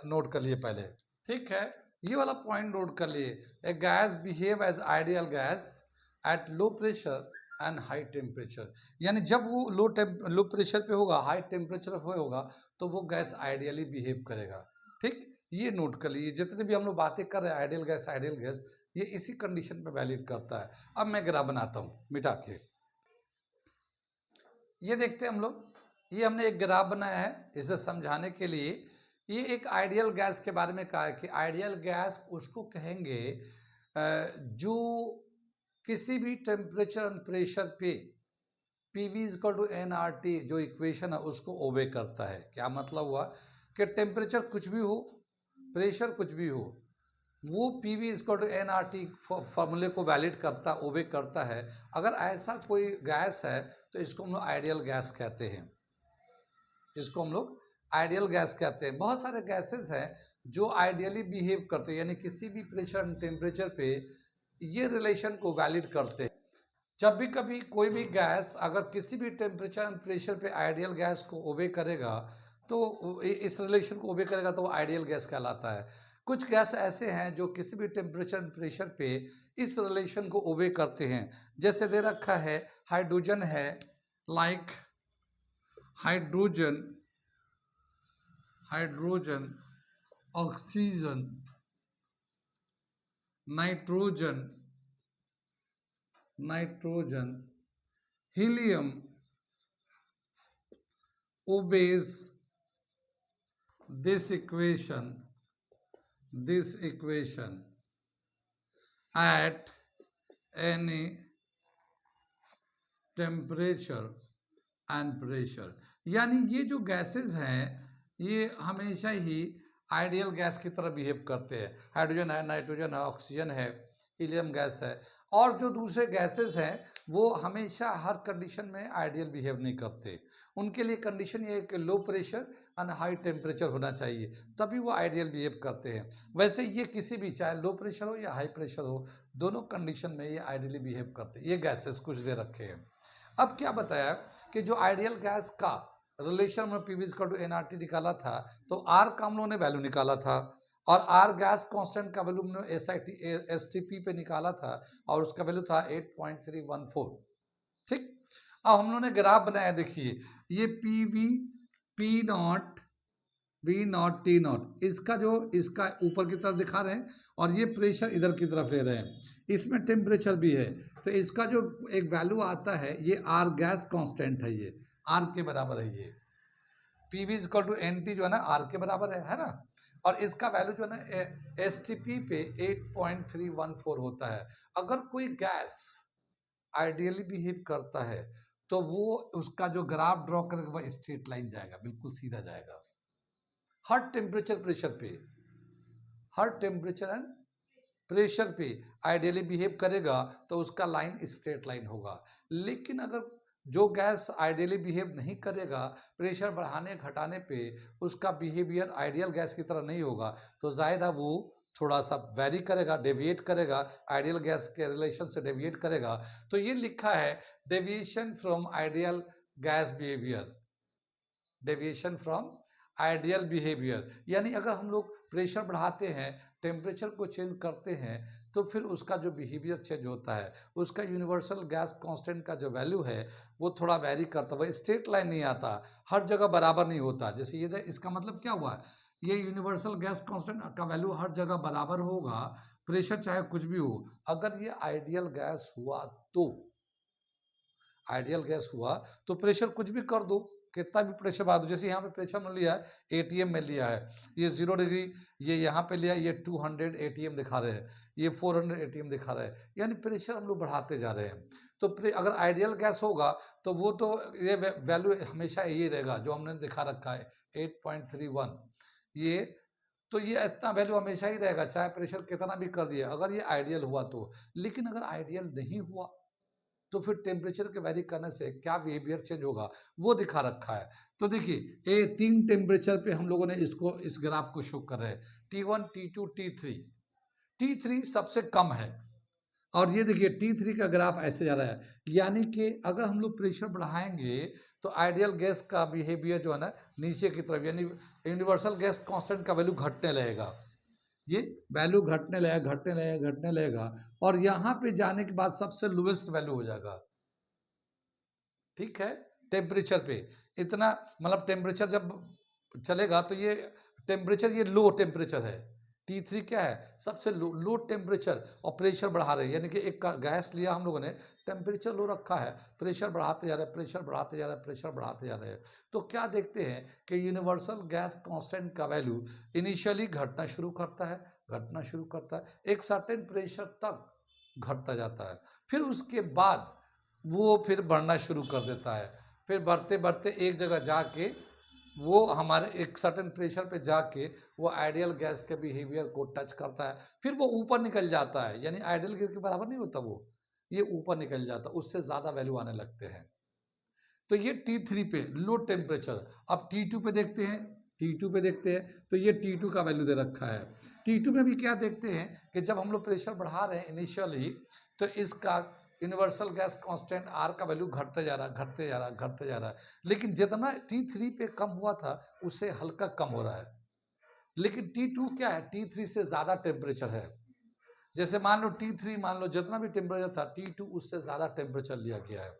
नोट कर लिए पहले। ठीक है, ये वाला पॉइंट नोट कर लिए। A gas behave as ideal gas at low pressure and high temperature. यानी जब वो लो प्रेशर पे होगा, हाई टेम्परेचर पे होगा, तो वो गैस आइडियली बिहेव करेगा। ठीक, ये नोट कर लीजिए। जितने भी हम लोग बातें कर रहे हैं आइडियल गैस, ये इसी कंडीशन पे वैलिड करता है। अब मैं ग्राफ बनाता हूँ मिटा के। ये देखते हैं हम लोग, ये हमने एक ग्राफ बनाया है इसे समझाने के लिए। ये एक आइडियल गैस के बारे में कहा है कि आइडियल गैस उसको कहेंगे जो किसी भी टेम्परेचर एंड प्रेशर पे PV = nRT जो इक्वेशन है उसको ओबे करता है। क्या मतलब हुआ कि टेम्परेचर कुछ भी हो, प्रेशर कुछ भी हो, वो PV = nRT फॉर्मूले को वैलिड करता, ओबे करता है। अगर ऐसा कोई गैस है तो इसको हम लोग आइडियल गैस कहते हैं, इसको हम लोग आइडियल गैस कहते हैं। बहुत सारे गैसेस हैं जो आइडियली बिहेव करते हैं, यानी किसी भी प्रेशर एंड टेम्परेचर पे ये रिलेशन को वैलिड करते हैं। जब भी कभी कोई भी गैस अगर किसी भी टेम्परेचर एंड प्रेशर पे आइडियल गैस को ओबे करेगा, तो इस रिलेशन को ओबे करेगा तो वो आइडियल गैस कहलाता है। कुछ गैस ऐसे हैं जो किसी भी टेम्परेचर एंड प्रेशर पे इस रिलेशन को ओबे करते हैं। जैसे दे रखा है हाइड्रोजन है, like hydrogen, oxygen, nitrogen, helium obeys this equation at any temperature and pressure। यानी ये जो गैसेस हैं ये हमेशा ही आइडियल गैस की तरह बिहेव करते हैं। हाइड्रोजन है, नाइट्रोजन है, ऑक्सीजन है, हीलियम गैस है, और जो दूसरे गैसेस हैं वो हमेशा हर कंडीशन में आइडियल बिहेव नहीं करते। उनके लिए कंडीशन ये है कि लो प्रेशर एंड हाई टेम्परेचर होना चाहिए, तभी वो आइडियल बिहेव करते हैं। वैसे ये किसी भी, चाहे लो प्रेशर हो या हाई प्रेशर हो, दोनों कंडीशन में ये आइडियली बिहेव करते हैं। ये गैसेस कुछ दे रखे हैं। अब क्या बताया कि जो आइडियल गैस का रिलेशन में PV = nRT निकाला था, तो R का हम लोगों ने वैल्यू निकाला था, और R गैस कांस्टेंट का वैल्यू हमने STP पे निकाला था, और उसका वैल्यू था 8.314। ठीक, अब हम लोगों ने ग्राफ बनाया, देखिए ये P V, P not, B not, T not, इसका ऊपर की तरफ दिखा रहे हैं और ये प्रेशर इधर की तरफ ले रहे हैं, इसमें टेम्परेचर भी है। तो इसका जो एक वैल्यू आता है ये आर गैस कांस्टेंट है, ये आर के बराबर है, ये P V equal to N T जो है ना आर के बराबर है ना। और इसका वैल्यू जो है ना एस टी पी पे 8.314 होता है। अगर कोई गैस आइडियली बिहेव करता है तो वो उसका जो ग्राफ ड्रॉ करेगा वो स्ट्रेट लाइन जाएगा, बिल्कुल सीधा जाएगा। हर टेम्परेचर प्रेशर पे, हर टेम्परेचर एंड प्रेशर पे आइडियली बिहेव करेगा तो उसका लाइन स्ट्रेट लाइन होगा। लेकिन अगर जो गैस आइडियली बिहेव नहीं करेगा, प्रेशर बढ़ाने घटाने पे उसका बिहेवियर आइडियल गैस की तरह नहीं होगा, तो जाहिर है वो थोड़ा सा वेरी करेगा, डेविएट करेगा, आइडियल गैस के रिलेशन से डेविएट करेगा। तो ये लिखा है deviation from ideal gas behaviour, deviation from ideal behaviour, यानी अगर हम लोग प्रेशर बढ़ाते हैं, टेम्परेचर को चेंज करते हैं, तो फिर उसका जो बिहेवियर चेंज होता है, उसका यूनिवर्सल गैस कांस्टेंट का जो वैल्यू है वो थोड़ा वेरी करता है, वो स्ट्रेट लाइन नहीं आता, हर जगह बराबर नहीं होता। जैसे ये इसका मतलब क्या हुआ, ये यूनिवर्सल गैस कांस्टेंट का वैल्यू हर जगह बराबर होगा, प्रेशर चाहे कुछ भी हो। अगर ये आइडियल गैस हुआ तो, आइडियल गैस हुआ तो प्रेशर कुछ भी कर दो, कितना भी प्रेशर बढ़ा दो। जैसे यहाँ पे प्रेशर में लिया है एटीएम में लिया है, ये 0 डिग्री, ये यहाँ पे लिया है, ये 200 एटीएम दिखा रहे हैं, ये 400 एटीएम दिखा रहे हैं, यानी प्रेशर हम लोग बढ़ाते जा रहे हैं। तो अगर आइडियल गैस होगा तो वो तो ये वैल्यू हमेशा ये रहेगा जो हमने दिखा रखा है 8.31, ये तो ये इतना वैल्यू हमेशा ही रहेगा, चाहे प्रेशर कितना भी कर दिया, अगर ये आइडियल हुआ तो। लेकिन अगर आइडियल नहीं हुआ तो फिर टेम्परेचर के वेरी करने से क्या बिहेवियर चेंज होगा वो दिखा रखा है। तो देखिए ये 3 टेम्परेचर पे हम लोगों ने इसको, इस ग्राफ को शो कर रहे हैं, T1, T2, T3। T3 सबसे कम है और ये देखिए T3 का ग्राफ ऐसे जा रहा है, यानी कि अगर हम लोग प्रेशर बढ़ाएंगे तो आइडियल गैस का बिहेवियर जो है ना नीचे की तरफ, यानी यूनिवर्सल गैस कांस्टेंट का वैल्यू घटने लगेगा, ये वैल्यू घटने लगेगा, घटने लगेगा, घटने लगेगा, और यहाँ पे जाने के बाद सबसे लोएस्ट वैल्यू हो जाएगा। ठीक है, टेम्परेचर पे इतना, मतलब टेम्परेचर जब चलेगा तो ये टेम्परेचर, ये लो टेम्परेचर है, T3 क्या है, सबसे लो टेम्परेचर, और प्रेशर बढ़ा रहे हैं, यानी कि एक गैस लिया हम लोगों ने, टेम्परेचर लो रखा है, प्रेशर बढ़ाते जा रहे हैं, प्रेशर बढ़ाते जा रहे हैं, प्रेशर बढ़ाते जा रहे हैं। तो क्या देखते हैं कि यूनिवर्सल गैस कांस्टेंट का वैल्यू इनिशियली घटना शुरू करता है, घटना शुरू करता है, एक सर्टेन प्रेशर तक घटता जाता है, फिर उसके बाद वो फिर बढ़ना शुरू कर देता है, फिर बढ़ते बढ़ते एक जगह जाके वो हमारे एक सर्टेन प्रेशर पे जाके वो आइडियल गैस के बिहेवियर को टच करता है, फिर वो ऊपर निकल जाता है, यानी आइडियल गैस के बराबर नहीं होता वो, ये ऊपर निकल जाता है, उससे ज़्यादा वैल्यू आने लगते हैं। तो ये T3 पे लो टेम्परेचर। अब T2 पे देखते हैं, T2 पे देखते हैं तो ये T2 का वैल्यू दे रखा है। T2 में भी क्या देखते हैं कि जब हम लोग प्रेशर बढ़ा रहे हैं इनिशियली, तो इसका यूनिवर्सल गैस कांस्टेंट आर का वैल्यू घटते जा रहा है, घटते जा रहा है, घटते जा रहा है, लेकिन जितना T3 पे कम हुआ था उससे हल्का कम हो रहा है। लेकिन T2 क्या है, T3 से ज़्यादा टेम्परेचर है। जैसे मान लो T3, मान लो जितना भी टेम्परेचर था, T2 उससे ज़्यादा टेम्परेचर लिया गया है।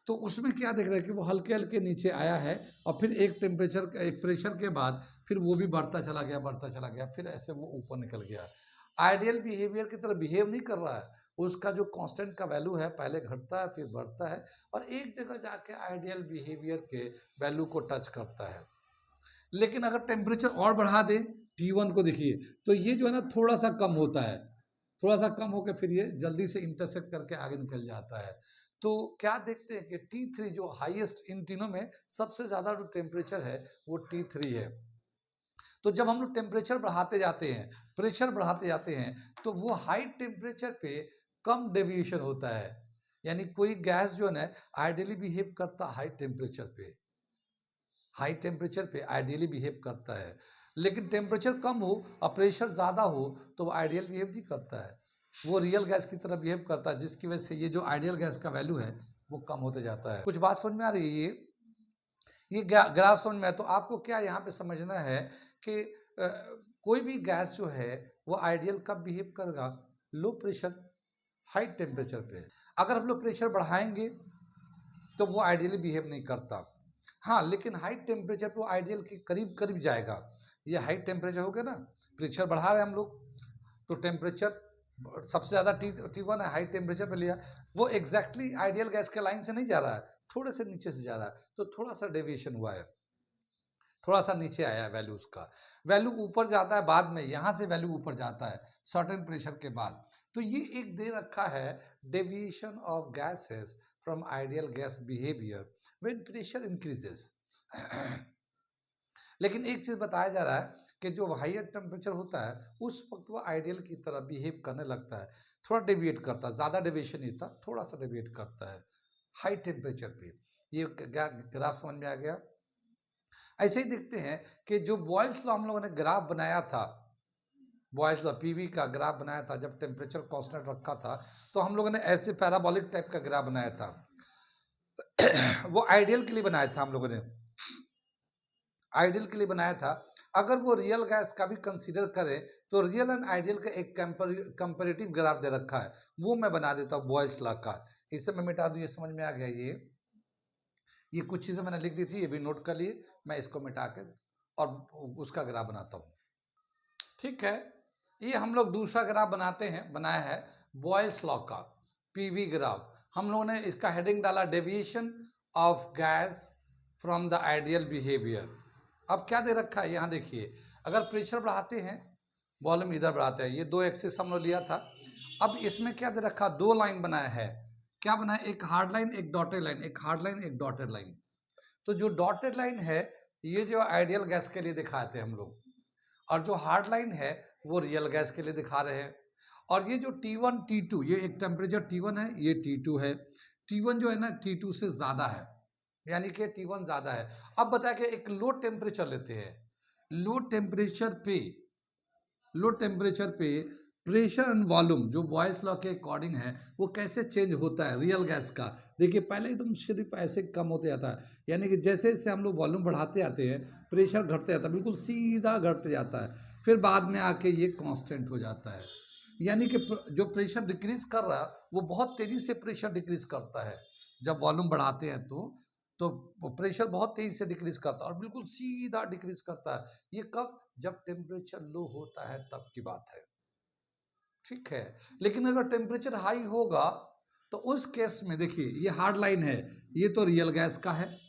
तो उसमें क्या देख रहे हैं कि वो हल्के हल्के नीचे आया है, और फिर एक टेम्परेचर, एक प्रेशर के बाद फिर वो भी बढ़ता चला गया, बढ़ता चला गया, फिर ऐसे वो ऊपर निकल गया। आइडियल बिहेवियर की तरह बिहेव नहीं कर रहा है, उसका जो कांस्टेंट का वैल्यू है पहले घटता है फिर बढ़ता है, और एक जगह जाके आइडियल बिहेवियर के वैल्यू को टच करता है। लेकिन अगर टेम्परेचर और बढ़ा दे, T1 को देखिए, तो ये जो है ना थोड़ा सा कम होता है, थोड़ा सा कम होकर फिर ये जल्दी से इंटरसेक्ट करके आगे निकल जाता है। तो क्या देखते हैं कि T3 जो हाईएस्ट, इन तीनों में सबसे ज़्यादा जो टेम्परेचर है वो T3 है। तो जब हम लोग टेम्परेचर बढ़ाते जाते हैं, प्रेशर बढ़ाते जाते हैं, तो वो हाई टेम्परेचर पे कम डेविएशन होता है, यानी कोई गैस जो है ना आइडियली बिहेव करता हाई टेम्परेचर पे, हाई टेम्परेचर पे आइडियली बिहेव करता है, लेकिन टेम्परेचर कम हो और प्रेशर ज़्यादा हो तो वो आइडियल बिहेव नहीं करता है, वो रियल गैस की तरह बिहेव करता है, जिसकी वजह से ये जो आइडियल गैस का वैल्यू है वो कम होते जाता है। कुछ बात समझ में आ रही है? ये ग्राफ समझ में आया? तो आपको क्या यहाँ पे समझना है कि कोई भी गैस जो है वो आइडियल कब बिहेव करेगा, लो प्रेशर हाई टेम्परेचर पे। अगर हम लोग प्रेशर बढ़ाएंगे तो वो आइडियली बिहेव नहीं करता। हाँ, लेकिन हाई टेम्परेचर पर वो आइडियल के करीब करीब जाएगा। ये हाई टेम्परेचर हो गया ना, प्रेशर बढ़ा रहे हैं हम लोग, तो टेम्परेचर सबसे ज़्यादा T1 है, हाई टेम्परेचर पे लिया, वो एग्जैक्टली आइडियल गैस के लाइन से नहीं जा रहा है, थोड़े से नीचे से जा रहा है, तो थोड़ा सा डेविएशन हुआ है, थोड़ा सा नीचे आया है वैल्यू उसका। वैल्यू ऊपर जाता है बाद में, यहाँ से वैल्यू ऊपर जाता है सर्टेन प्रेशर के बाद। तो ये एक दे रखा है deviation of gases from ideal gas behaviour when pressure increases. लेकिन एक चीज़ बताया जा रहा है कि जो हाइयर टेम्परेचर होता है उस वक्त वो आइडियल की तरह बिहेव करने लगता है, थोड़ा डेविएट करता है, ज़्यादा डेविएशन नहीं होता, थोड़ा सा डेविएट करता है हाई टेम्परेचर पे। ये ग्राफ समझ में आ गया। ऐसे ही देखते हैं कि जो बॉयल्स लॉ हम लोगों ने ग्राफ बनाया था, बॉयल्स लॉ पीवी का ग्राफ बनाया था, जब टेम्परेचर कांस्टेंट रखा था तो हम लोगों ने ऐसे पैराबोलिक टाइप का ग्राफ बनाया था। वो आइडियल के लिए बनाया था, हम लोगों ने आइडियल के लिए बनाया था। अगर वो रियल गैस का भी कंसीडर करें तो रियल एंड आइडियल का एक कंपेरेटिव ग्राफ दे रखा है, वो मैं बना देता हूँ बॉयल्स लॉ का। इसे मैं मिटा दूँ, ये समझ में आ गया। ये कुछ चीज़ें मैंने लिख दी थी, ये भी नोट कर लिए, मैं इसको मिटा के और उसका ग्राफ बनाता हूँ। ठीक है, ये हम लोग दूसरा ग्राफ बनाया है बॉयल्स लॉ का पीवी ग्राफ। हम लोगों ने इसका हेडिंग डाला deviation of gas from the ideal behaviour. अब क्या दे रखा है यहाँ देखिए, अगर प्रेशर बढ़ाते हैं वॉल्यूम इधर बढ़ाते हैं, ये दो एक्सिस हम लोग लिया था। अब इसमें क्या दे रखा, दो लाइन बनाया है। क्या बनाया, एक हार्ड लाइन एक डॉटेड लाइन, एक हार्ड लाइन एक डॉटेड लाइन। तो जो डॉटेड लाइन है ये जो आइडियल गैस के लिए दिखाए थे हम लोग, और जो हार्ड लाइन है वो रियल गैस के लिए दिखा रहे हैं। और ये जो T1 T2, ये एक टेम्परेचर T1 है, ये T2 है। T1 जो है ना T2 से ज़्यादा है, यानी कि T1 ज़्यादा है। अब बता के एक लो टेम्परेचर लेते हैं, लो टेम्परेचर पे प्रेशर एंड वॉल्यूम जो बॉयल्स लॉ के अकॉर्डिंग है वो कैसे चेंज होता है रियल गैस का। देखिए पहले एकदम सिर्फ ऐसे कम होते जाता है, यानी कि जैसे जैसे हम लोग वॉल्यूम बढ़ाते आते हैं प्रेशर घटते जाता है, बिल्कुल सीधा घटते जाता है, फिर बाद में आके ये कांस्टेंट हो जाता है। यानी कि जो प्रेशर डिक्रीज कर रहा है वो बहुत तेज़ी से प्रेशर डिक्रीज करता है। जब वॉल्यूम बढ़ाते हैं तो प्रेशर बहुत तेज़ी से डिक्रीज करता है और बिल्कुल सीधा डिक्रीज करता है। ये कब, जब टेम्परेचर लो होता है तब की बात है। ठीक है, लेकिन अगर टेम्परेचर हाई होगा तो उस केस में देखिए ये हार्ड लाइन है, ये तो रियल गैस का है,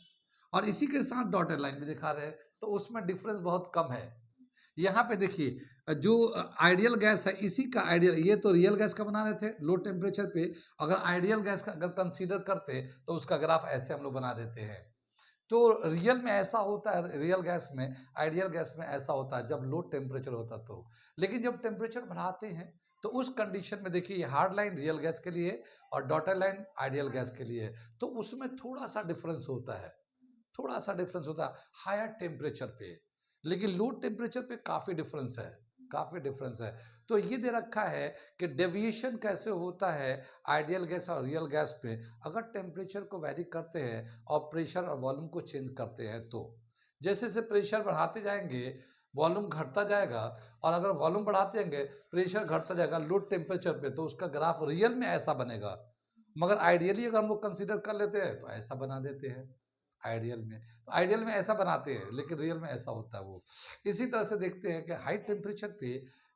और इसी के साथ डॉटेड लाइन भी दिखा रहे हैं, तो उसमें डिफरेंस बहुत कम है। यहाँ पे देखिए जो आइडियल गैस है इसी का आइडियल, ये तो रियल गैस का बना रहे थे लो टेम्परेचर पे, अगर आइडियल गैस का अगर कंसीडर करते तो उसका ग्राफ ऐसे हम लोग बना देते हैं। तो रियल में ऐसा होता है, रियल गैस में, आइडियल गैस में ऐसा होता है जब लो टेम्परेचर होता तो। लेकिन जब टेम्परेचर बढ़ाते हैं तो उस कंडीशन में देखिए ये हार्ड लाइन रियल गैस के लिए और डॉटेड लाइन आइडियल गैस के लिए, तो उसमें थोड़ा सा डिफरेंस होता है, थोड़ा सा डिफरेंस होता है हायर टेम्परेचर पे। लेकिन लो टेम्परेचर पे काफ़ी डिफरेंस है, काफ़ी डिफरेंस है। तो ये दे रखा है कि डेविएशन कैसे होता है आइडियल गैस और रियल गैस पे अगर टेम्परेचर को वैरी करते हैं और प्रेशर और वॉल्यूम को चेंज करते हैं। तो जैसे जैसे प्रेशर बढ़ाते जाएंगे वॉल्यूम घटता जाएगा, और अगर वॉल्यूम बढ़ाते जाएंगे प्रेशर घटता जाएगा लो टेम्परेचर पे, तो उसका ग्राफ रियल में ऐसा बनेगा। मगर आइडियली अगर हम लोग कंसिडर कर लेते हैं तो ऐसा बना देते हैं आइडियल में ऐसा बनाते हैं, लेकिन रियल में ऐसा होता है वो। इसी तरह से देखते हैं कि हाई टेम्परेचर पे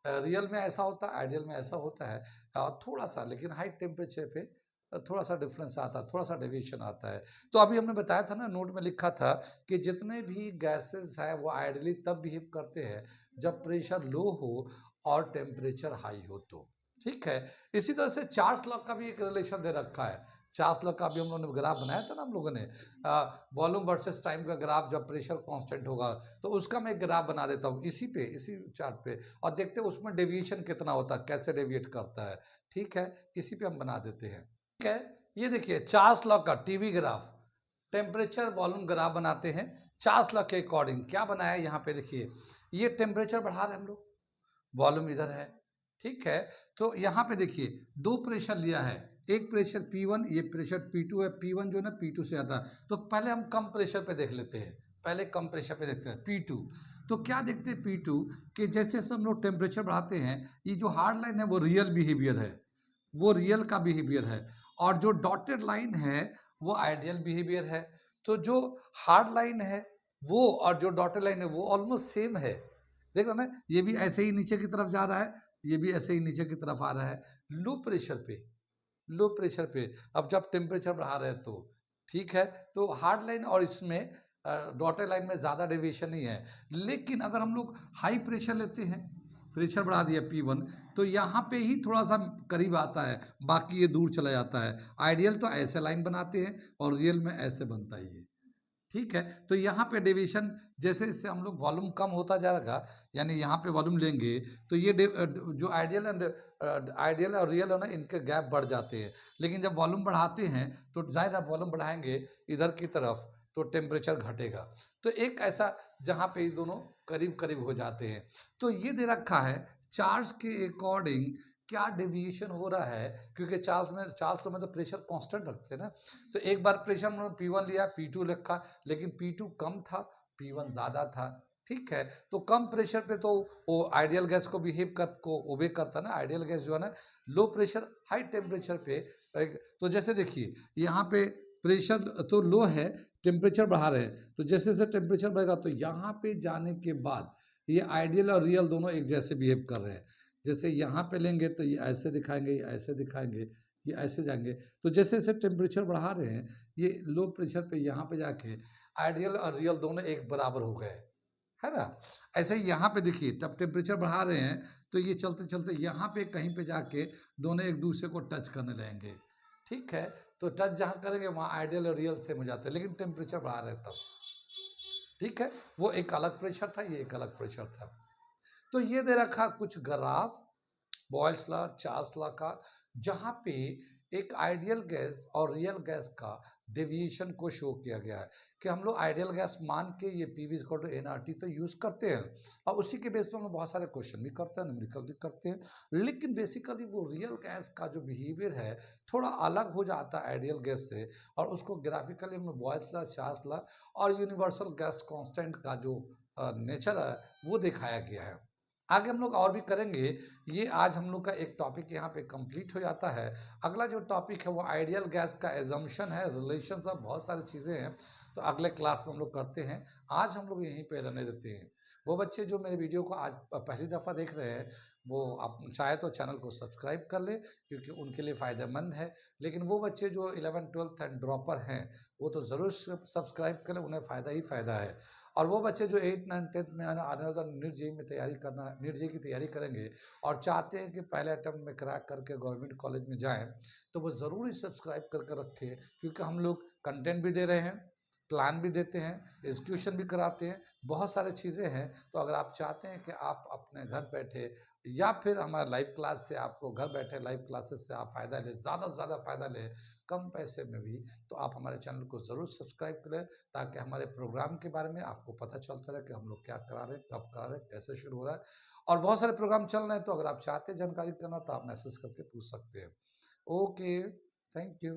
रियल में ऐसा होता है, आइडियल में ऐसा होता है, थोड़ा सा, लेकिन हाई टेम्परेचर पे थोड़ा सा डिफरेंस आता है, थोड़ा सा डेविएशन आता है। तो अभी हमने बताया था ना, नोट में लिखा था कि जितने भी गैसेस हैं वो आइडियली तब बिहेव करते हैं जब प्रेशर लो हो और टेम्परेचर हाई हो तो। ठीक है, इसी तरह से चार्ल्स लॉ का भी एक रिलेशन दे रखा है। चार्ल्स लॉ का भी हम लोगों ने ग्राफ बनाया था ना हम लोगों ने, वॉल्यूम वर्सेस टाइम का ग्राफ, जब प्रेशर कांस्टेंट होगा तो उसका मैं एक ग्राफ बना देता हूँ इसी चार्ट पे, और देखते हैं उसमें डेविएशन कितना होता है, कैसे डेविएट करता है। ठीक है, इसी पे हम बना देते हैं। ठीक है, ये देखिए चार्ल्स लॉ का TV graph, temperature volume graph बनाते हैं चार्ल्स लॉ के अकॉर्डिंग। क्या बनाया है यहाँ पे देखिए, ये टेम्परेचर बढ़ा रहे हैं हम लोग, वॉल्यूम इधर है। ठीक है, तो यहाँ पे देखिए दो प्रेशर लिया है, एक प्रेशर P1, ये प्रेशर P2 है। P1 जो है ना P2 से आता है, तो पहले हम कम प्रेशर पे देख लेते हैं, पहले कम प्रेशर पे देखते हैं P2। तो क्या देखते हैं P2 कि जैसे जैसे हम लोग टेम्परेचर बढ़ाते हैं, ये जो हार्ड लाइन है वो रियल बिहेवियर है, वो रियल का बिहेवियर है, और जो डॉटेड लाइन है वो आइडियल बिहेवियर है। तो जो हार्ड लाइन है वो और जो डॉटेड लाइन है वो ऑलमोस्ट सेम है। देख रहे ना, ये भी ऐसे ही नीचे की तरफ जा रहा है, ये भी ऐसे ही नीचे की तरफ आ रहा है। लो प्रेशर पे, लो प्रेशर पे अब जब टेम्परेचर बढ़ा रहे हैं तो ठीक है। तो हार्ड लाइन और इसमें डॉटेड लाइन में ज़्यादा डेविएशन नहीं है। लेकिन अगर हम लोग हाई प्रेशर लेते हैं, प्रेशर बढ़ा दिया P1, तो यहाँ पे ही थोड़ा सा करीब आता है, बाकी ये दूर चला जाता है। आइडियल तो ऐसे लाइन बनाते हैं और रियल में ऐसे बनता ही है, ठीक है। तो यहाँ पे डेविएशन जैसे इससे हम लोग वॉल्यूम कम होता जाएगा, यानी यहाँ पे वॉल्यूम लेंगे तो ये जो आइडियल और रियल है ना, इनके गैप बढ़ जाते हैं। लेकिन जब वॉल्यूम बढ़ाते हैं तो जाहिर आप वॉल्यूम बढ़ाएंगे इधर की तरफ तो टेम्परेचर घटेगा। तो एक ऐसा जहाँ पे ये दोनों करीब करीब हो जाते हैं। तो ये दे रखा है चार्ज के अकॉर्डिंग क्या डेविएशन हो रहा है, क्योंकि चार्ल्स में तो प्रेशर कांस्टेंट रखते हैं ना। तो एक बार प्रेशर में P1 लिया, P2 लिखा, लेकिन P2 कम था, P1 ज़्यादा था, ठीक है। तो कम प्रेशर पे तो वो आइडियल गैस को ओबे करता ना। आइडियल गैस जो है ना, लो प्रेशर हाई टेम्परेचर पे तो जैसे देखिए यहाँ पे प्रेशर तो लो है, टेम्परेचर बढ़ा रहे हैं, तो जैसे जैसे टेम्परेचर बढ़ेगा तो यहाँ पे जाने के बाद ये आइडियल और रियल दोनों एक जैसे बिहेव कर रहे हैं। जैसे यहाँ पे लेंगे तो ये ऐसे दिखाएंगे, ये ऐसे दिखाएंगे, ये ऐसे जाएंगे। तो जैसे जैसे टेम्परेचर बढ़ा रहे हैं, ये लो प्रेशर पे यहाँ पे जाके आइडियल और रियल दोनों एक बराबर हो गए, है ना। ऐसे ही यहाँ पे देखिए, जब टेम्परेचर बढ़ा रहे हैं तो ये चलते चलते यहाँ पे कहीं पे जाके दोनों एक दूसरे को टच करने लगेंगे, ठीक है। तो टच जहाँ करेंगे वहाँ आइडियल और रियल सेम हो जाते हैं, लेकिन टेम्परेचर बढ़ा रहे हैं तब, ठीक है। वो एक अलग प्रेशर था, ये एक अलग प्रेशर था। तो ये दे रखा कुछ graph Boyle's law, Charles law का, जहाँ पे एक आइडियल गैस और रियल गैस का डेविएशन को शो किया गया है कि हम लोग आइडियल गैस मान के ये PV = nRT तो यूज़ करते हैं, और उसी के बेस पर हम लोग बहुत सारे क्वेश्चन भी करते हैं, न्यूमेरिकल भी करते हैं। लेकिन बेसिकली वो रियल गैस का जो बिहेवियर है थोड़ा अलग हो जाता है आइडियल गैस से, और उसको ग्राफिकली हम बॉयल्स लॉ, चार्ल्स लॉ और यूनिवर्सल गैस कॉन्स्टेंट का जो नेचर है वो दिखाया गया है। आगे हम लोग और भी करेंगे। ये आज हम लोग का एक टॉपिक यहाँ पे कंप्लीट हो जाता है। अगला जो टॉपिक है वो आइडियल गैस का एजम्पशन है, रिलेशन सब बहुत सारी चीज़ें हैं, तो अगले क्लास में हम लोग करते हैं। आज हम लोग यहीं पे रहने देते हैं। वो बच्चे जो मेरे वीडियो को आज पहली दफ़ा देख रहे हैं, वो आप चाहे तो चैनल को सब्सक्राइब कर ले, क्योंकि उनके लिए फ़ायदेमंद है। लेकिन वो बच्चे जो 11th 12th एंड ड्रॉपर हैं वो तो ज़रूर सब्सक्राइब करें, उन्हें फ़ायदा ही फ़ायदा है। और वो बच्चे जो 8, 9, 10th में आने वाला नीट जेईई में तैयारी करना, नीट जेईई की तैयारी करेंगे और चाहते हैं कि पहले अटेम्प्ट में क्रैक करके गवर्नमेंट कॉलेज में जाएं, तो वो ज़रूर ही सब्सक्राइब करके रखें, क्योंकि हम लोग कंटेंट भी दे रहे हैं, प्लान भी देते हैं, एग्जीक्यूशन भी कराते हैं, बहुत सारी चीज़ें हैं। तो अगर आप चाहते हैं कि आप अपने घर बैठे या फिर हमारे लाइव क्लास से आपको घर बैठे लाइव क्लासेस से आप फ़ायदा लें, ज़्यादा से ज़्यादा फ़ायदा लें कम पैसे में भी, तो आप हमारे चैनल को ज़रूर सब्सक्राइब करें, ताकि हमारे प्रोग्राम के बारे में आपको पता चलता रहे कि हम लोग क्या करा रहे हैं, कब करा रहे हैं, कैसे शुरू हो रहा है। और बहुत सारे प्रोग्राम चल रहे हैं, तो अगर आप चाहते हैं जानकारी करना तो आप मैसेज करके पूछ सकते हैं। Okay, thank you.